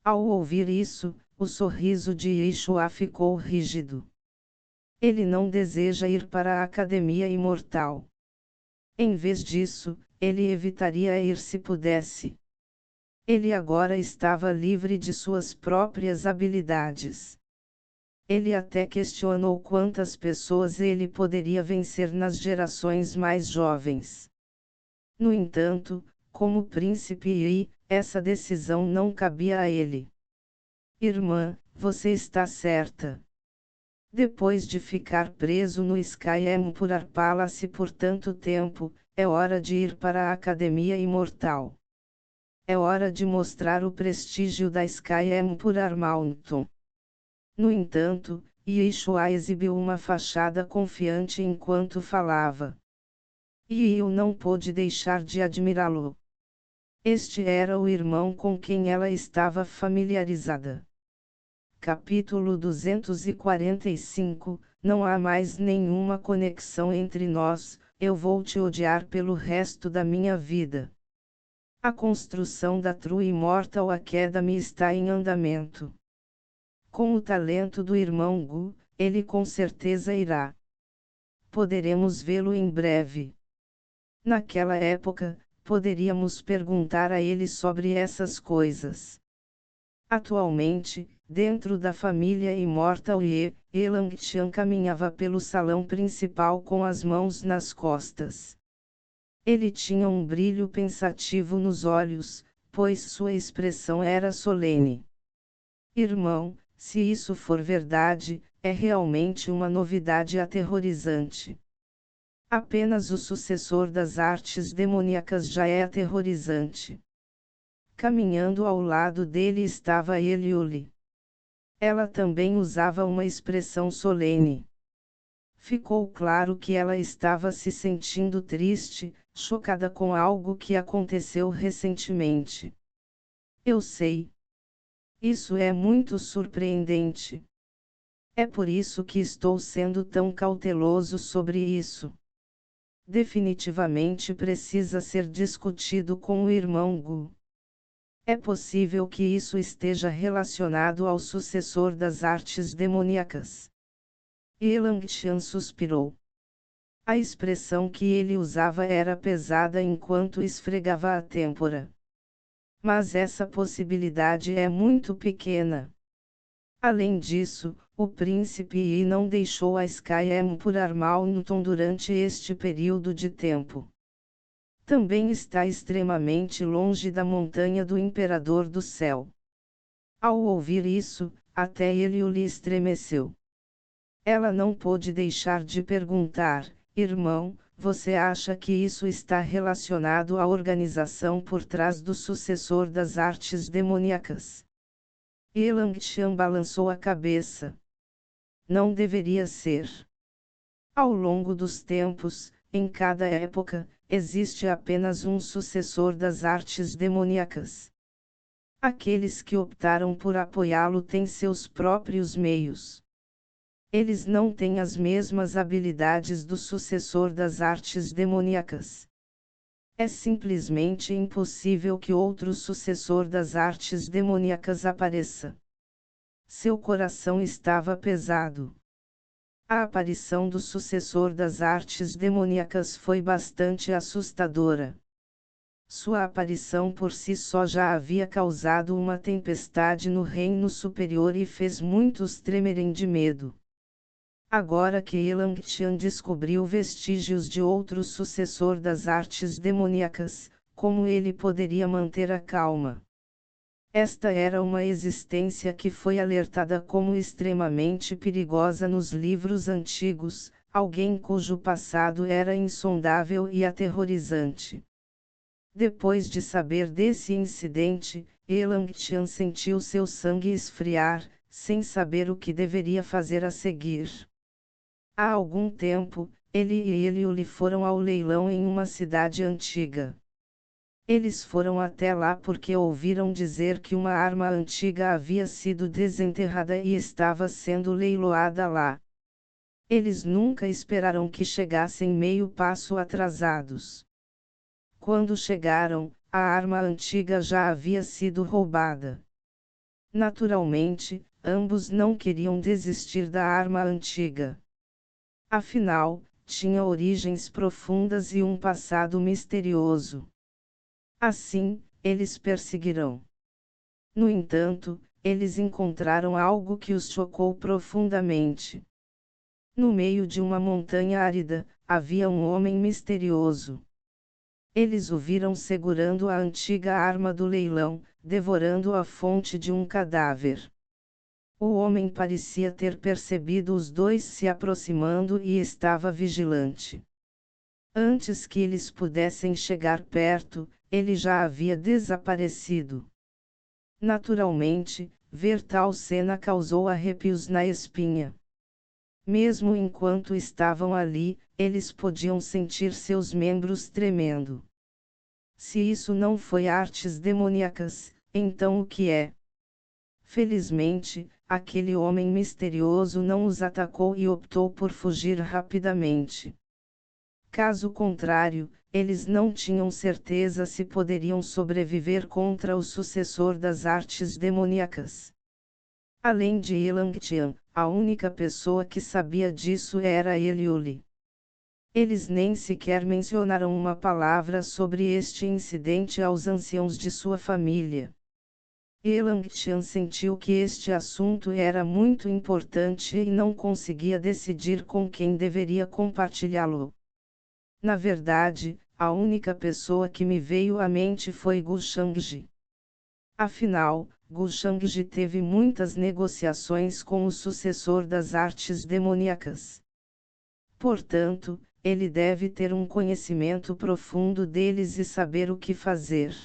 Ao ouvir isso, o sorriso de Yeshua ficou rígido. Ele não deseja ir para a Academia Imortal. Em vez disso, ele evitaria ir se pudesse. Ele agora estava livre de suas próprias habilidades. Ele até questionou quantas pessoas ele poderia vencer nas gerações mais jovens. No entanto, como príncipe Yi, essa decisão não cabia a ele. Irmã, você está certa. Depois de ficar preso no Sky Emperor Palace por tanto tempo, é hora de ir para a Academia Imortal. É hora de mostrar o prestígio da Sky Emperor Mountain. No entanto, Yeshua exibiu uma fachada confiante enquanto falava. E eu não pude deixar de admirá-lo. Este era o irmão com quem ela estava familiarizada. Capítulo 245, Não há mais nenhuma conexão entre nós, eu vou te odiar pelo resto da minha vida. A construção da True Immortal Academy está em andamento. Com o talento do irmão Gu, ele com certeza irá. Poderemos vê-lo em breve. Naquela época, poderíamos perguntar a ele sobre essas coisas. Atualmente, dentro da família Immortal Langchan caminhava pelo salão principal com as mãos nas costas. Ele tinha um brilho pensativo nos olhos, pois sua expressão era solene. Irmão, se isso for verdade, é realmente uma novidade aterrorizante. Apenas o sucessor das artes demoníacas já é aterrorizante. Caminhando ao lado dele estava Eliuli. Ela também usava uma expressão solene. Ficou claro que ela estava se sentindo triste, chocada com algo que aconteceu recentemente. Eu sei. Isso é muito surpreendente. É por isso que estou sendo tão cauteloso sobre isso. Definitivamente precisa ser discutido com o irmão Gu. É possível que isso esteja relacionado ao sucessor das artes demoníacas. Elanxian suspirou. A expressão que ele usava era pesada enquanto esfregava a têmpora. Mas essa possibilidade é muito pequena. Além disso, o príncipe Yi não deixou a Skyrim por Armaunton durante este período de tempo. Também está extremamente longe da montanha do Imperador do Céu. Ao ouvir isso, até ele lhe estremeceu. Ela não pôde deixar de perguntar: irmão, você acha que isso está relacionado à organização por trás do sucessor das artes demoníacas? Elanxian balançou a cabeça. Não deveria ser. Ao longo dos tempos, em cada época, existe apenas um sucessor das artes demoníacas. Aqueles que optaram por apoiá-lo têm seus próprios meios. Eles não têm as mesmas habilidades do sucessor das artes demoníacas. É simplesmente impossível que outro sucessor das artes demoníacas apareça. Seu coração estava pesado. A aparição do sucessor das artes demoníacas foi bastante assustadora. Sua aparição por si só já havia causado uma tempestade no reino superior e fez muitos tremerem de medo. Agora que Elanxian descobriu vestígios de outro sucessor das artes demoníacas, como ele poderia manter a calma? Esta era uma existência que foi alertada como extremamente perigosa nos livros antigos, alguém cujo passado era insondável e aterrorizante. Depois de saber desse incidente, Elanxian sentiu seu sangue esfriar, sem saber o que deveria fazer a seguir. Há algum tempo, ele e Eliuli foram ao leilão em uma cidade antiga. Eles foram até lá porque ouviram dizer que uma arma antiga havia sido desenterrada e estava sendo leiloada lá. Eles nunca esperaram que chegassem meio passo atrasados. Quando chegaram, a arma antiga já havia sido roubada. Naturalmente, ambos não queriam desistir da arma antiga. Afinal, tinha origens profundas e um passado misterioso. Assim, eles perseguirão. No entanto, eles encontraram algo que os chocou profundamente. No meio de uma montanha árida, havia um homem misterioso. Eles o viram segurando a antiga arma do leilão, devorando a fonte de um cadáver. O homem parecia ter percebido os dois se aproximando e estava vigilante. Antes que eles pudessem chegar perto, ele já havia desaparecido. Naturalmente, ver tal cena causou arrepios na espinha. Mesmo enquanto estavam ali, eles podiam sentir seus membros tremendo. Se isso não foi artes demoníacas, então o que é? Felizmente, aquele homem misterioso não os atacou e optou por fugir rapidamente. Caso contrário, eles não tinham certeza se poderiam sobreviver contra o sucessor das artes demoníacas. Além de Elanxian, a única pessoa que sabia disso era Eliuli. Eles nem sequer mencionaram uma palavra sobre este incidente aos anciãos de sua família. Elanxian sentiu que este assunto era muito importante e não conseguia decidir com quem deveria compartilhá-lo. Na verdade, a única pessoa que me veio à mente foi Gu Shangji. Afinal, Gu Shangji teve muitas negociações com o sucessor das artes demoníacas. Portanto, ele deve ter um conhecimento profundo deles e saber o que fazer.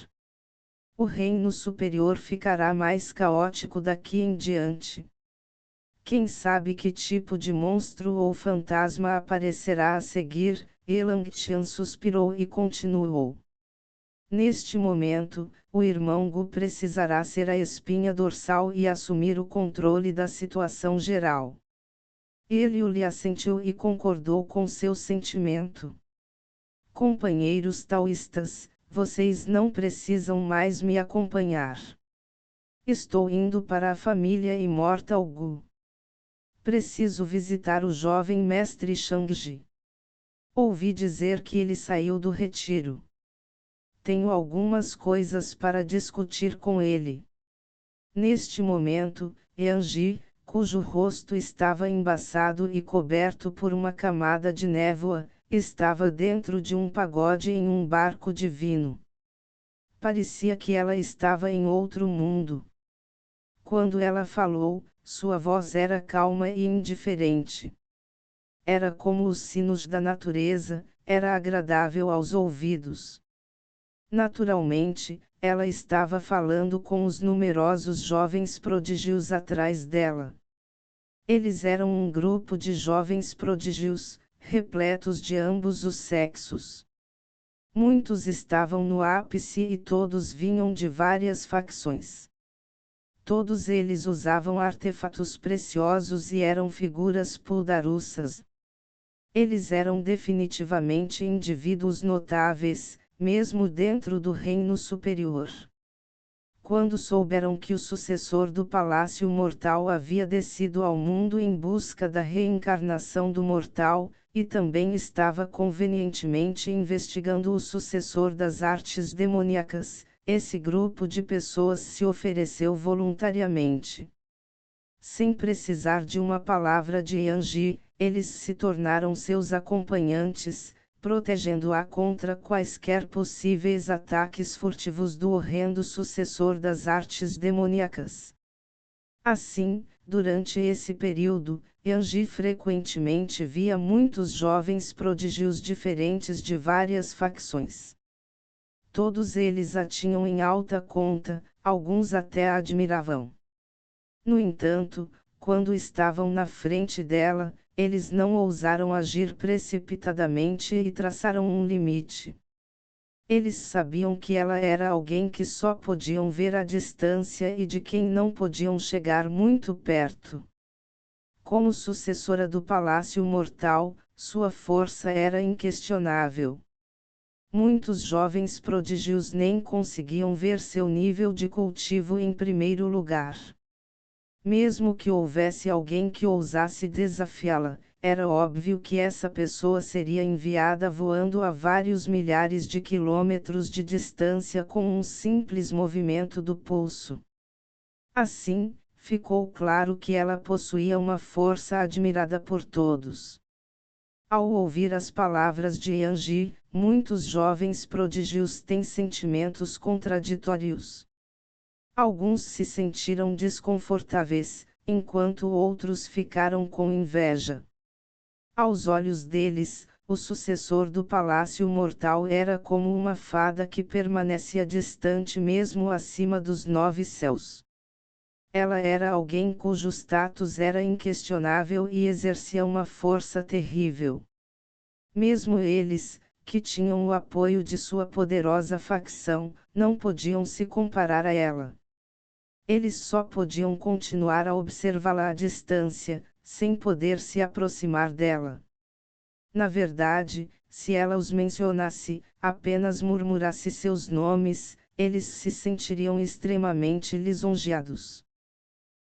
O reino superior ficará mais caótico daqui em diante. Quem sabe que tipo de monstro ou fantasma aparecerá a seguir? Elangtian suspirou e continuou. Neste momento, o irmão Gu precisará ser a espinha dorsal e assumir o controle da situação geral. Ele lhe assentiu e concordou com seu sentimento. Companheiros taoístas, vocês não precisam mais me acompanhar. Estou indo para a família Immortal Gu. Preciso visitar o jovem mestre Shangji. Ouvi dizer que ele saiu do retiro. Tenho algumas coisas para discutir com ele. Neste momento, Yanji, cujo rosto estava embaçado e coberto por uma camada de névoa, estava dentro de um pagode em um barco divino. Parecia que ela estava em outro mundo. Quando ela falou, sua voz era calma e indiferente. Era como os sinos da natureza, era agradável aos ouvidos. Naturalmente, ela estava falando com os numerosos jovens prodígios atrás dela. Eles eram um grupo de jovens prodígios, repletos de ambos os sexos. Muitos estavam no ápice e todos vinham de várias facções. Todos eles usavam artefatos preciosos e eram figuras puldarussas. Eles eram definitivamente indivíduos notáveis, mesmo dentro do reino superior. Quando souberam que o sucessor do Palácio Mortal havia descido ao mundo em busca da reencarnação do mortal, e também estava convenientemente investigando o sucessor das artes demoníacas, esse grupo de pessoas se ofereceu voluntariamente. Sem precisar de uma palavra de Yanji, eles se tornaram seus acompanhantes, protegendo-a contra quaisquer possíveis ataques furtivos do horrendo sucessor das artes demoníacas. Assim, durante esse período, Yanji frequentemente via muitos jovens prodígios diferentes de várias facções. Todos eles a tinham em alta conta, alguns até a admiravam. No entanto, quando estavam na frente dela, eles não ousaram agir precipitadamente e traçaram um limite. Eles sabiam que ela era alguém que só podiam ver à distância e de quem não podiam chegar muito perto. Como sucessora do Palácio Mortal, sua força era inquestionável. Muitos jovens prodígios nem conseguiam ver seu nível de cultivo em primeiro lugar. Mesmo que houvesse alguém que ousasse desafiá-la, era óbvio que essa pessoa seria enviada voando a vários milhares de quilômetros de distância com um simples movimento do pulso. Assim, ficou claro que ela possuía uma força admirada por todos. Ao ouvir as palavras de Yanji, muitos jovens prodígios têm sentimentos contraditórios. Alguns se sentiram desconfortáveis, enquanto outros ficaram com inveja. Aos olhos deles, o sucessor do Palácio Mortal era como uma fada que permanecia distante mesmo acima dos 9 céus. Ela era alguém cujo status era inquestionável e exercia uma força terrível. Mesmo eles, que tinham o apoio de sua poderosa facção, não podiam se comparar a ela. Eles só podiam continuar a observá-la à distância, sem poder se aproximar dela. Na verdade, se ela os mencionasse, apenas murmurasse seus nomes, eles se sentiriam extremamente lisonjeados.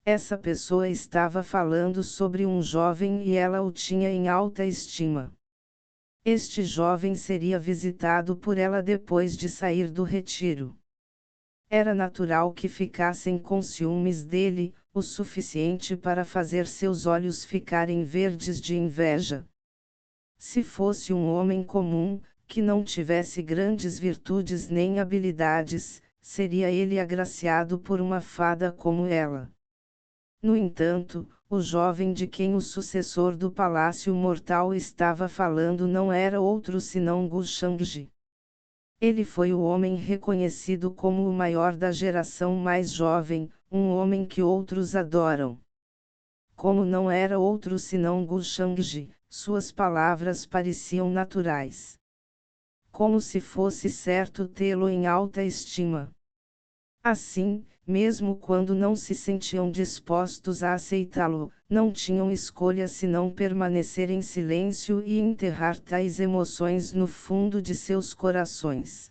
Essa pessoa estava falando sobre um jovem e ela o tinha em alta estima. Este jovem seria visitado por ela depois de sair do retiro. Era natural que ficassem com ciúmes dele, o suficiente para fazer seus olhos ficarem verdes de inveja. Se fosse um homem comum, que não tivesse grandes virtudes nem habilidades, seria ele agraciado por uma fada como ela. No entanto, o jovem de quem o sucessor do Palácio Mortal estava falando não era outro senão Gu Shangji. Ele foi o homem reconhecido como o maior da geração mais jovem, um homem que outros adoram. como não era outro senão Gu Shangji, suas palavras pareciam naturais. Como se fosse certo tê-lo em alta estima. Assim, mesmo quando não se sentiam dispostos a aceitá-lo, não tinham escolha senão permanecer em silêncio e enterrar tais emoções no fundo de seus corações.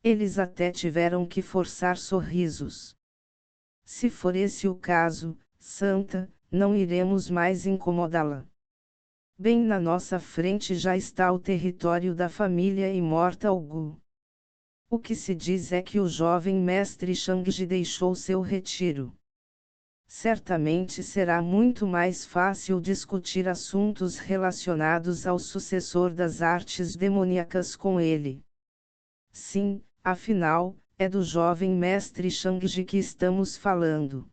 Eles até tiveram que forçar sorrisos. Se for esse o caso, Santa, não iremos mais incomodá-la. Bem na nossa frente já está o território da família Imortal Gu. O que se diz é que o jovem mestre Shangji deixou seu retiro. Certamente será muito mais fácil discutir assuntos relacionados ao sucessor das artes demoníacas com ele. Sim, afinal, é do jovem mestre Shangji que estamos falando.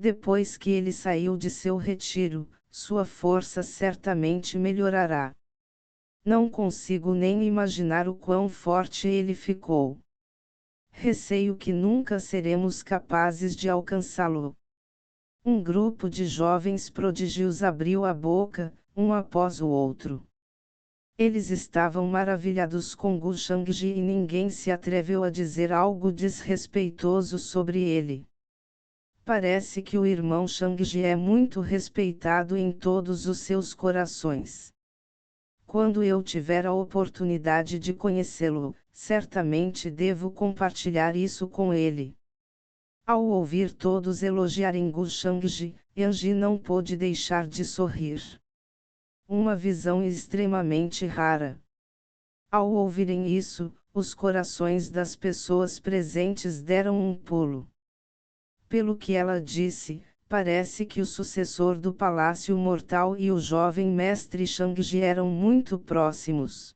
Depois que ele saiu de seu retiro, sua força certamente melhorará. Não consigo nem imaginar o quão forte ele ficou. Receio que nunca seremos capazes de alcançá-lo. Um grupo de jovens prodígios abriu a boca, um após o outro. Eles estavam maravilhados com Gu Shangji e ninguém se atreveu a dizer algo desrespeitoso sobre ele. Parece que o irmão Shangji é muito respeitado em todos os seus corações. Quando eu tiver a oportunidade de conhecê-lo, certamente devo compartilhar isso com ele. Ao ouvir todos elogiarem Gu Shangji, Yanji não pôde deixar de sorrir. Uma visão extremamente rara. Ao ouvirem isso, os corações das pessoas presentes deram um pulo. Pelo que ela disse, parece que o sucessor do Palácio Mortal e o jovem mestre Shangji eram muito próximos.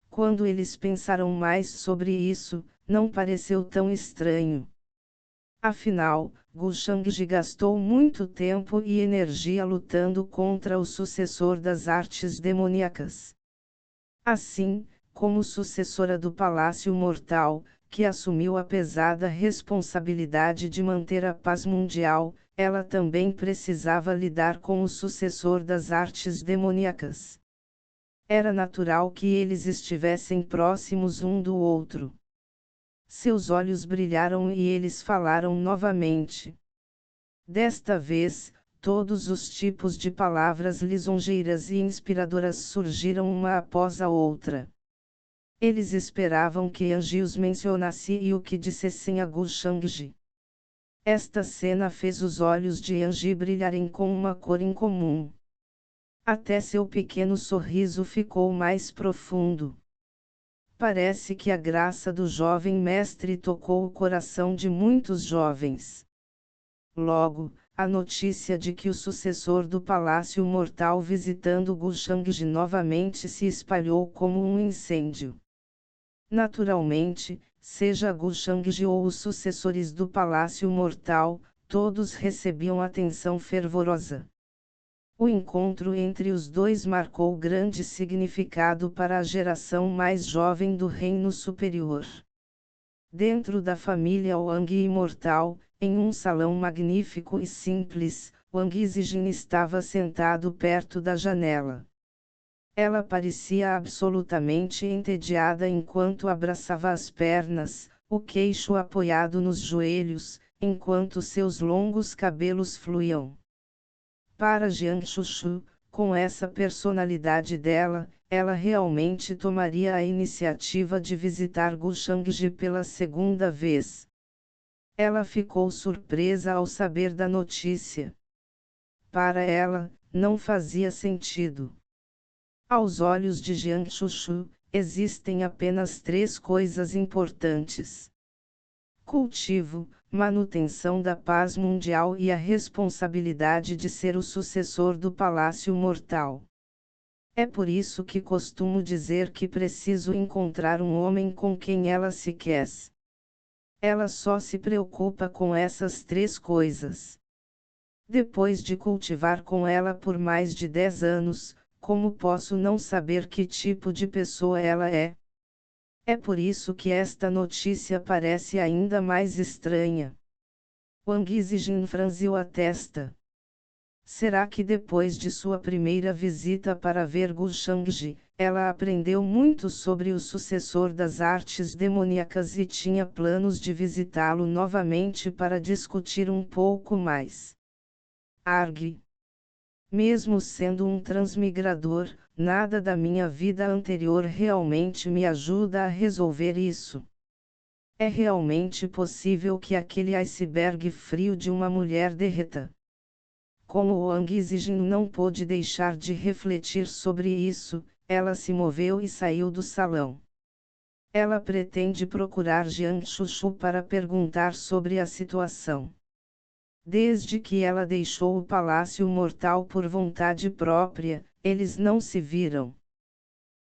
Quando eles pensaram mais sobre isso, não pareceu tão estranho. Afinal, Gu Shangji gastou muito tempo e energia lutando contra o sucessor das artes demoníacas. Assim, como sucessora do Palácio Mortal, que assumiu a pesada responsabilidade de manter a paz mundial, ela também precisava lidar com o sucessor das artes demoníacas. Era natural que eles estivessem próximos um do outro. Seus olhos brilharam e eles falaram novamente. Desta vez, todos os tipos de palavras lisonjeiras e inspiradoras surgiram uma após a outra. Eles esperavam que Yanji os mencionasse e o que dissessem a Gu Shangji. Esta cena fez os olhos de Yanji brilharem com uma cor incomum. Até seu pequeno sorriso ficou mais profundo. Parece que a graça do jovem mestre tocou o coração de muitos jovens. Logo, a notícia de que o sucessor do Palácio Mortal visitando Gu Shangji novamente se espalhou como um incêndio. Naturalmente, seja Gu Shangji ou os sucessores do Palácio Mortal, todos recebiam atenção fervorosa. O encontro entre os dois marcou grande significado para a geração mais jovem do Reino Superior. Dentro da família Wang Imortal, em um salão magnífico e simples, Wang Zijin estava sentado perto da janela. Ela parecia absolutamente entediada enquanto abraçava as pernas, o queixo apoiado nos joelhos, enquanto seus longos cabelos fluíam. Para Jiang Shushu, com essa personalidade dela, ela realmente tomaria a iniciativa de visitar Gu Shangji pela segunda vez. Ela ficou surpresa ao saber da notícia. Para ela, não fazia sentido. Aos olhos de Jiang Shushu, existem apenas 3 coisas importantes: cultivo, manutenção da paz mundial e a responsabilidade de ser o sucessor do Palácio Mortal. É por isso que costumo dizer que preciso encontrar um homem com quem ela se quer. Ela só se preocupa com essas 3 coisas. Depois de cultivar com ela por mais de 10 anos, como posso não saber que tipo de pessoa ela é? É por isso que esta notícia parece ainda mais estranha. Wang Zijin franziu a testa. Será que depois de sua primeira visita para ver Gu Shangji, ela aprendeu muito sobre o sucessor das artes demoníacas e tinha planos de visitá-lo novamente para discutir um pouco mais? Arg. Mesmo sendo um transmigrador, nada da minha vida anterior realmente me ajuda a resolver isso. É realmente possível que aquele iceberg frio de uma mulher derreta. Como Wang Zijin não pôde deixar de refletir sobre isso, ela se moveu e saiu do salão. Ela pretende procurar Jiang Chuchu para perguntar sobre a situação. Desde que ela deixou o Palácio Mortal por vontade própria, eles não se viram.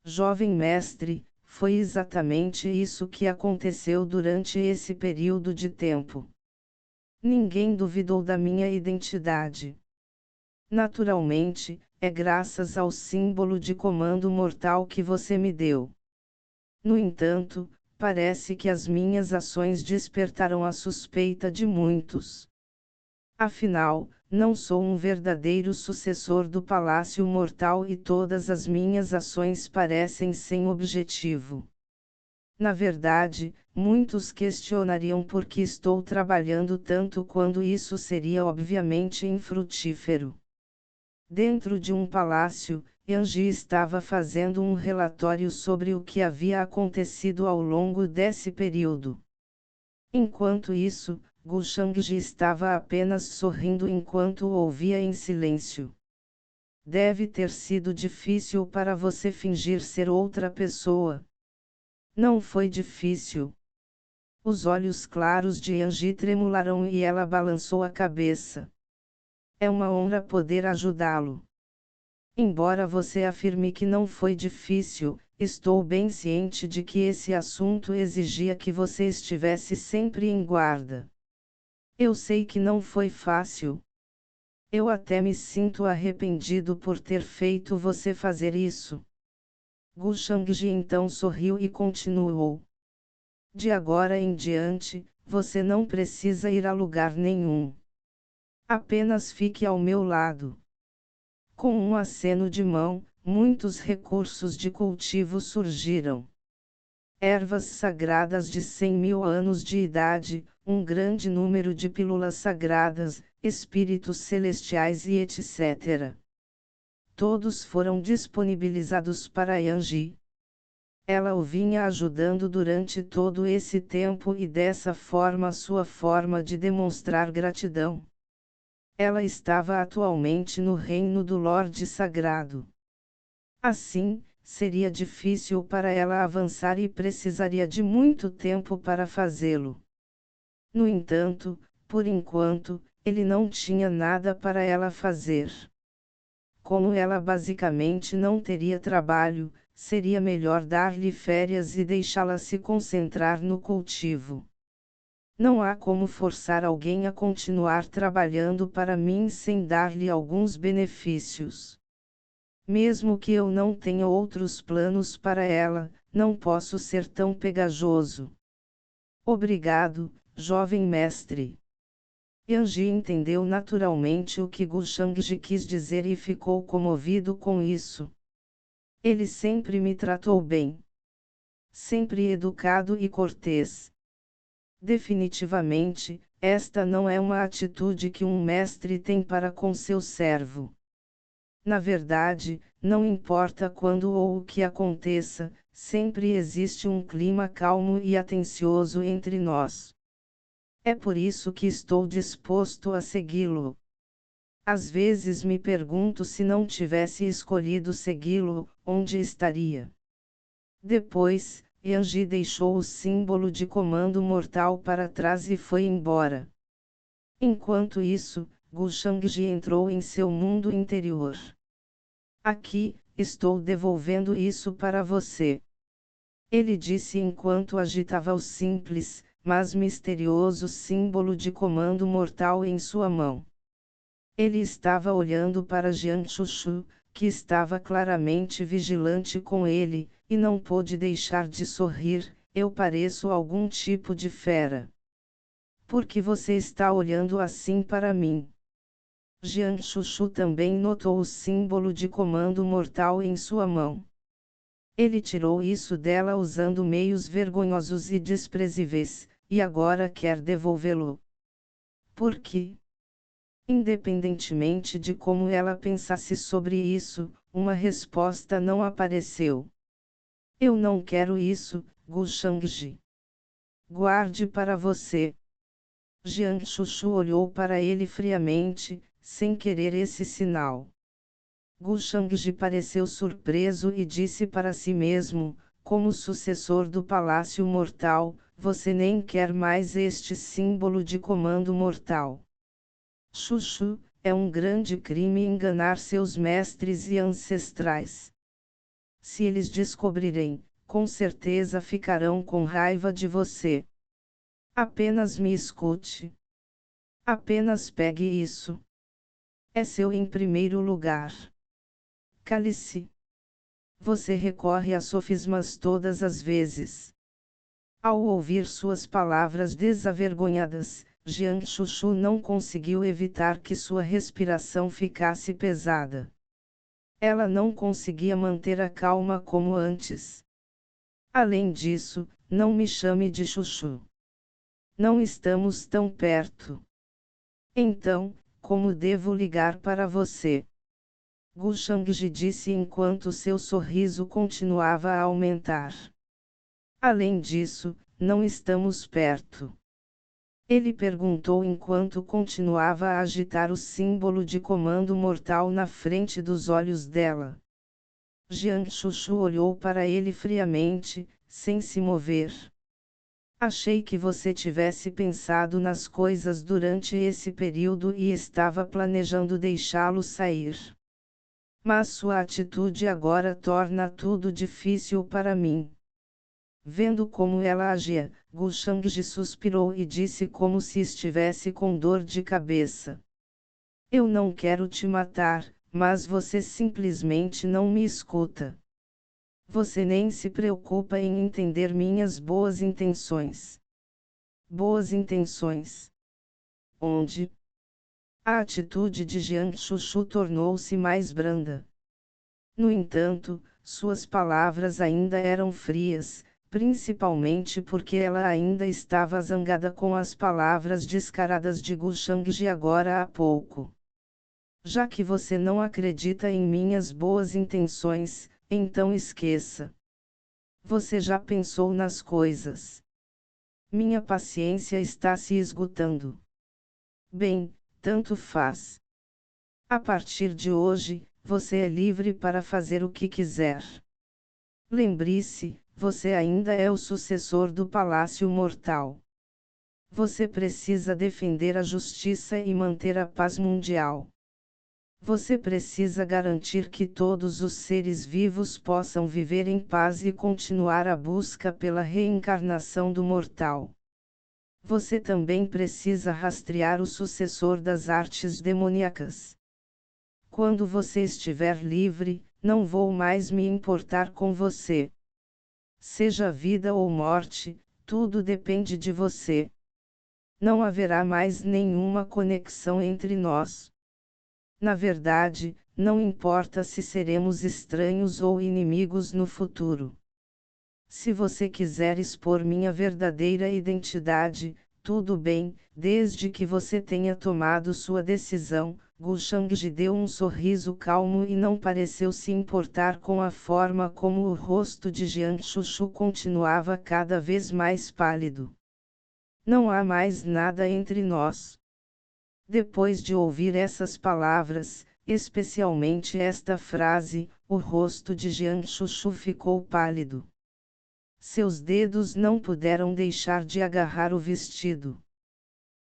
Jovem mestre, foi exatamente isso que aconteceu durante esse período de tempo. Ninguém duvidou da minha identidade. Naturalmente, é graças ao símbolo de comando mortal que você me deu. No entanto, parece que as minhas ações despertaram a suspeita de muitos. Afinal, não sou um verdadeiro sucessor do Palácio Mortal e todas as minhas ações parecem sem objetivo. Na verdade, muitos questionariam por que estou trabalhando tanto quando isso seria obviamente infrutífero. Dentro de um palácio, Yanji estava fazendo um relatório sobre o que havia acontecido ao longo desse período. Enquanto isso, Gu Shangji estava apenas sorrindo enquanto o ouvia em silêncio. Deve ter sido difícil para você fingir ser outra pessoa. Não foi difícil. Os olhos claros de Yanji tremularam e ela balançou a cabeça. É uma honra poder ajudá-lo. Embora você afirme que não foi difícil, estou bem ciente de que esse assunto exigia que você estivesse sempre em guarda. Eu sei que não foi fácil. Eu até me sinto arrependido por ter feito você fazer isso. Gu Shangji então sorriu e continuou. De agora em diante, você não precisa ir a lugar nenhum. Apenas fique ao meu lado. Com um aceno de mão, muitos recursos de cultivo surgiram. Ervas sagradas de 100.000 anos de idade, um grande número de pílulas sagradas, espíritos celestiais e etc. Todos foram disponibilizados para Yanji. Ela o vinha ajudando durante todo esse tempo e dessa forma sua forma de demonstrar gratidão. Ela estava atualmente no reino do Lorde Sagrado. Assim, seria difícil para ela avançar e precisaria de muito tempo para fazê-lo. No entanto, por enquanto, ele não tinha nada para ela fazer. Como ela basicamente não teria trabalho, seria melhor dar-lhe férias e deixá-la se concentrar no cultivo. Não há como forçar alguém a continuar trabalhando para mim sem dar-lhe alguns benefícios. Mesmo que eu não tenha outros planos para ela, não posso ser tão pegajoso. Obrigado, jovem mestre. Yanji entendeu naturalmente o que Gu Shangji quis dizer e ficou comovido com isso. Ele sempre me tratou bem. Sempre educado e cortês. Definitivamente, esta não é uma atitude que um mestre tem para com seu servo. Na verdade, não importa quando ou o que aconteça, sempre existe um clima calmo e atencioso entre nós. É por isso que estou disposto a segui-lo. Às vezes me pergunto se não tivesse escolhido segui-lo, onde estaria. Depois, Yanji deixou o símbolo de comando mortal para trás e foi embora. Enquanto isso, Gu Shangji entrou em seu mundo interior. Aqui, estou devolvendo isso para você. Ele disse enquanto agitava o simples, mas misterioso símbolo de comando mortal em sua mão. Ele estava olhando para Jiang Chuchu, que estava claramente vigilante com ele, e não pôde deixar de sorrir. Eu pareço algum tipo de fera. Por que você está olhando assim para mim? Jiang Chuchu também notou o símbolo de comando mortal em sua mão. Ele tirou isso dela usando meios vergonhosos e desprezíveis, e agora quer devolvê-lo. Por quê? Independentemente de como ela pensasse sobre isso, uma resposta não apareceu. Eu não quero isso, Gu Shangji. Guarde para você. Jiang Chuchu olhou para ele friamente, sem querer esse sinal. Gu Shangji pareceu surpreso e disse para si mesmo, como sucessor do Palácio Mortal, você nem quer mais este símbolo de comando mortal. Chuchu, é um grande crime enganar seus mestres e ancestrais. Se eles descobrirem, com certeza ficarão com raiva de você. Apenas me escute. Apenas pegue isso. É seu em primeiro lugar. Cale-se. Você recorre a sofismas todas as vezes. Ao ouvir suas palavras desavergonhadas, Jiang Chuchu não conseguiu evitar que sua respiração ficasse pesada. Ela não conseguia manter a calma como antes. Além disso, não me chame de Chuchu. Não estamos tão perto. Então, como devo ligar para você? Gu Shangji disse enquanto seu sorriso continuava a aumentar. Além disso, não estamos perto. Ele perguntou enquanto continuava a agitar o símbolo de comando mortal na frente dos olhos dela. Jiang Chuchu olhou para ele friamente, sem se mover. Achei que você tivesse pensado nas coisas durante esse período e estava planejando deixá-lo sair. Mas sua atitude agora torna tudo difícil para mim. Vendo como ela agia, Gu Shangji suspirou e disse como se estivesse com dor de cabeça. Eu não quero te matar, mas você simplesmente não me escuta. Você nem se preocupa em entender minhas boas intenções. Boas intenções. Onde? A atitude de Jiang Chuchu tornou-se mais branda. No entanto, suas palavras ainda eram frias, principalmente porque ela ainda estava zangada com as palavras descaradas de Gu Shangji agora há pouco. Já que você não acredita em minhas boas intenções, então esqueça. Você já pensou nas coisas. Minha paciência está se esgotando. Bem, tanto faz. A partir de hoje, você é livre para fazer o que quiser. Lembre-se, você ainda é o sucessor do Palácio Mortal. Você precisa defender a justiça e manter a paz mundial. Você precisa garantir que todos os seres vivos possam viver em paz e continuar a busca pela reencarnação do mortal. Você também precisa rastrear o sucessor das artes demoníacas. Quando você estiver livre, não vou mais me importar com você. Seja vida ou morte, tudo depende de você. Não haverá mais nenhuma conexão entre nós. Na verdade, não importa se seremos estranhos ou inimigos no futuro. Se você quiser expor minha verdadeira identidade, tudo bem, desde que você tenha tomado sua decisão. Gu Shangji deu um sorriso calmo e não pareceu se importar com a forma como o rosto de Jiang Chuchu continuava cada vez mais pálido. Não há mais nada entre nós. Depois de ouvir essas palavras, especialmente esta frase, o rosto de Jiang Chuchu ficou pálido. Seus dedos não puderam deixar de agarrar o vestido.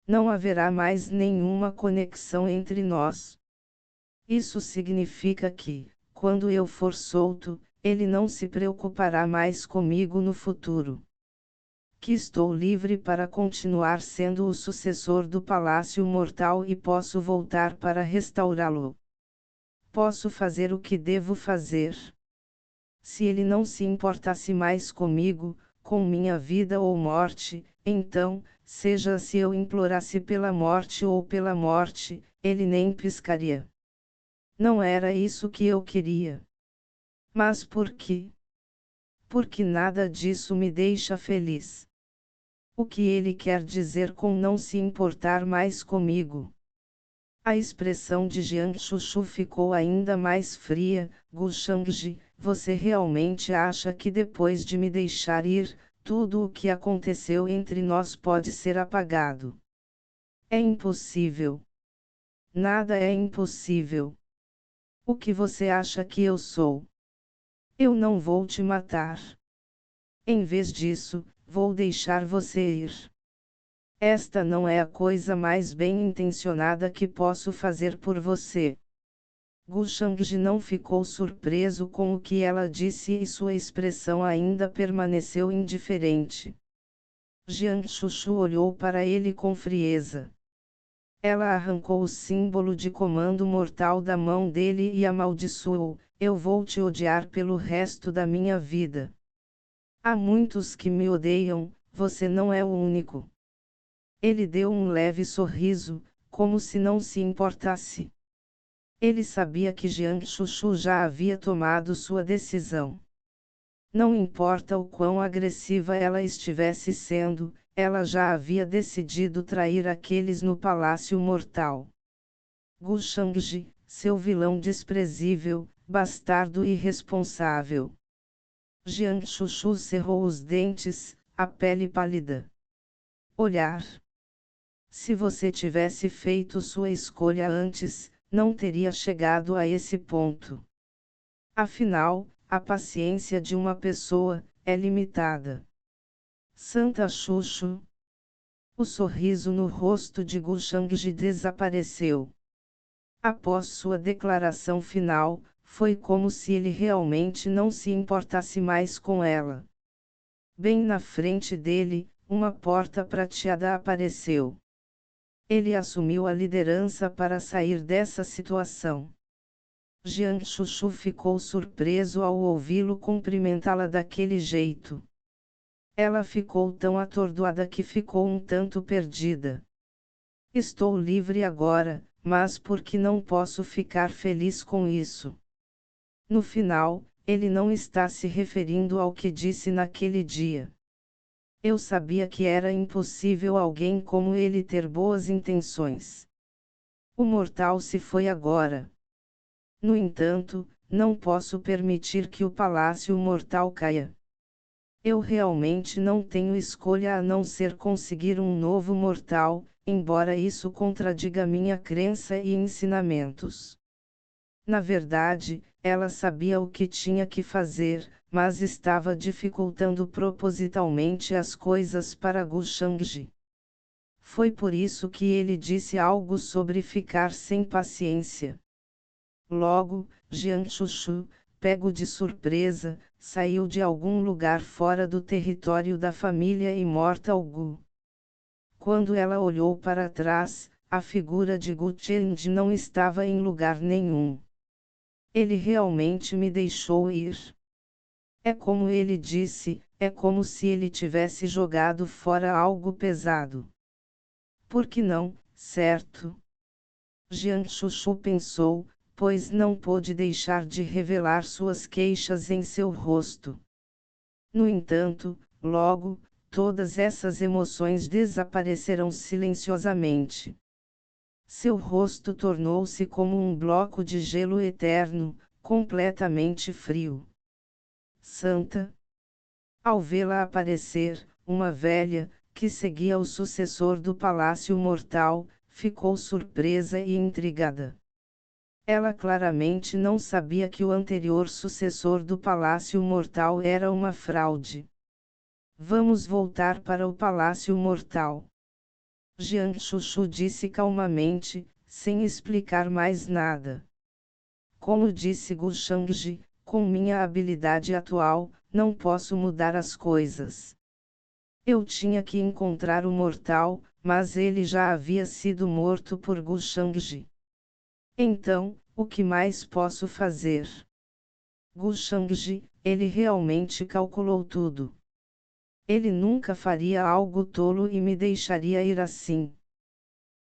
Não haverá mais nenhuma conexão entre nós. Isso significa que, quando eu for solto, ele não se preocupará mais comigo no futuro. Que estou livre para continuar sendo o sucessor do Palácio Mortal e posso voltar para restaurá-lo. Posso fazer o que devo fazer. Se ele não se importasse mais comigo, com minha vida ou morte, então, seja se eu implorasse pela morte ou pela morte, ele nem piscaria. Não era isso que eu queria. Mas por quê? Porque nada disso me deixa feliz. O que ele quer dizer com não se importar mais comigo? A expressão de Jiang Chuchu ficou ainda mais fria. Gu Shangji, você realmente acha que depois de me deixar ir, tudo o que aconteceu entre nós pode ser apagado? É impossível. Nada é impossível. O que você acha que eu sou? Eu não vou te matar. Em vez disso, vou deixar você ir. Esta não é a coisa mais bem intencionada que posso fazer por você. Gu Shangji não ficou surpreso com o que ela disse e sua expressão ainda permaneceu indiferente. Jiang Chuchu olhou para ele com frieza. Ela arrancou o símbolo de comando mortal da mão dele e amaldiçoou: eu vou te odiar pelo resto da minha vida. Há muitos que me odeiam, você não é o único. Ele deu um leve sorriso, como se não se importasse. Ele sabia que Jiang Chuchu já havia tomado sua decisão. Não importa o quão agressiva ela estivesse sendo, ela já havia decidido trair aqueles no Palácio Mortal. Gu Shangji, seu vilão desprezível, bastardo irresponsável. Jiang Chuchu cerrou os dentes, a pele pálida. Olhar. Se você tivesse feito sua escolha antes, não teria chegado a esse ponto. Afinal, a paciência de uma pessoa é limitada. Santa Chuchu. O sorriso no rosto de Gu Shangji desapareceu. Após sua declaração final, foi como se ele realmente não se importasse mais com ela. Bem na frente dele, uma porta prateada apareceu. Ele assumiu a liderança para sair dessa situação. Jiang Chuchu ficou surpreso ao ouvi-lo cumprimentá-la daquele jeito. Ela ficou tão atordoada que ficou um tanto perdida. Estou livre agora, mas por que não posso ficar feliz com isso? No final, ele não está se referindo ao que disse naquele dia. Eu sabia que era impossível alguém como ele ter boas intenções. O mortal se foi agora. No entanto, não posso permitir que o Palácio Mortal caia. Eu realmente não tenho escolha a não ser conseguir um novo mortal, embora isso contradiga minha crença e ensinamentos. Na verdade, ela sabia o que tinha que fazer, mas estava dificultando propositalmente as coisas para Gu Shangji. Foi por isso que ele disse algo sobre ficar sem paciência. Logo, Jiang Chuchu, pego de surpresa, saiu de algum lugar fora do território da família Immortal Gu. Quando ela olhou para trás, a figura de Gu Chengde não estava em lugar nenhum. Ele realmente me deixou ir. É como ele disse, é como se ele tivesse jogado fora algo pesado. Por que não, certo? Jiang Chuchu pensou, pois não pôde deixar de revelar suas queixas em seu rosto. No entanto, logo, todas essas emoções desapareceram silenciosamente. Seu rosto tornou-se como um bloco de gelo eterno, completamente frio. Santa. Ao vê-la aparecer, uma velha, que seguia o sucessor do Palácio Mortal, ficou surpresa e intrigada. Ela claramente não sabia que o anterior sucessor do Palácio Mortal era uma fraude. Vamos voltar para o Palácio Mortal. Jiang Chuchu disse calmamente, sem explicar mais nada. Como disse Gu Shangji, com minha habilidade atual, não posso mudar as coisas. Eu tinha que encontrar o mortal, mas ele já havia sido morto por Gu Shangji. Então, o que mais posso fazer? Gu Shangji, ele realmente calculou tudo. Ele nunca faria algo tolo e me deixaria ir assim.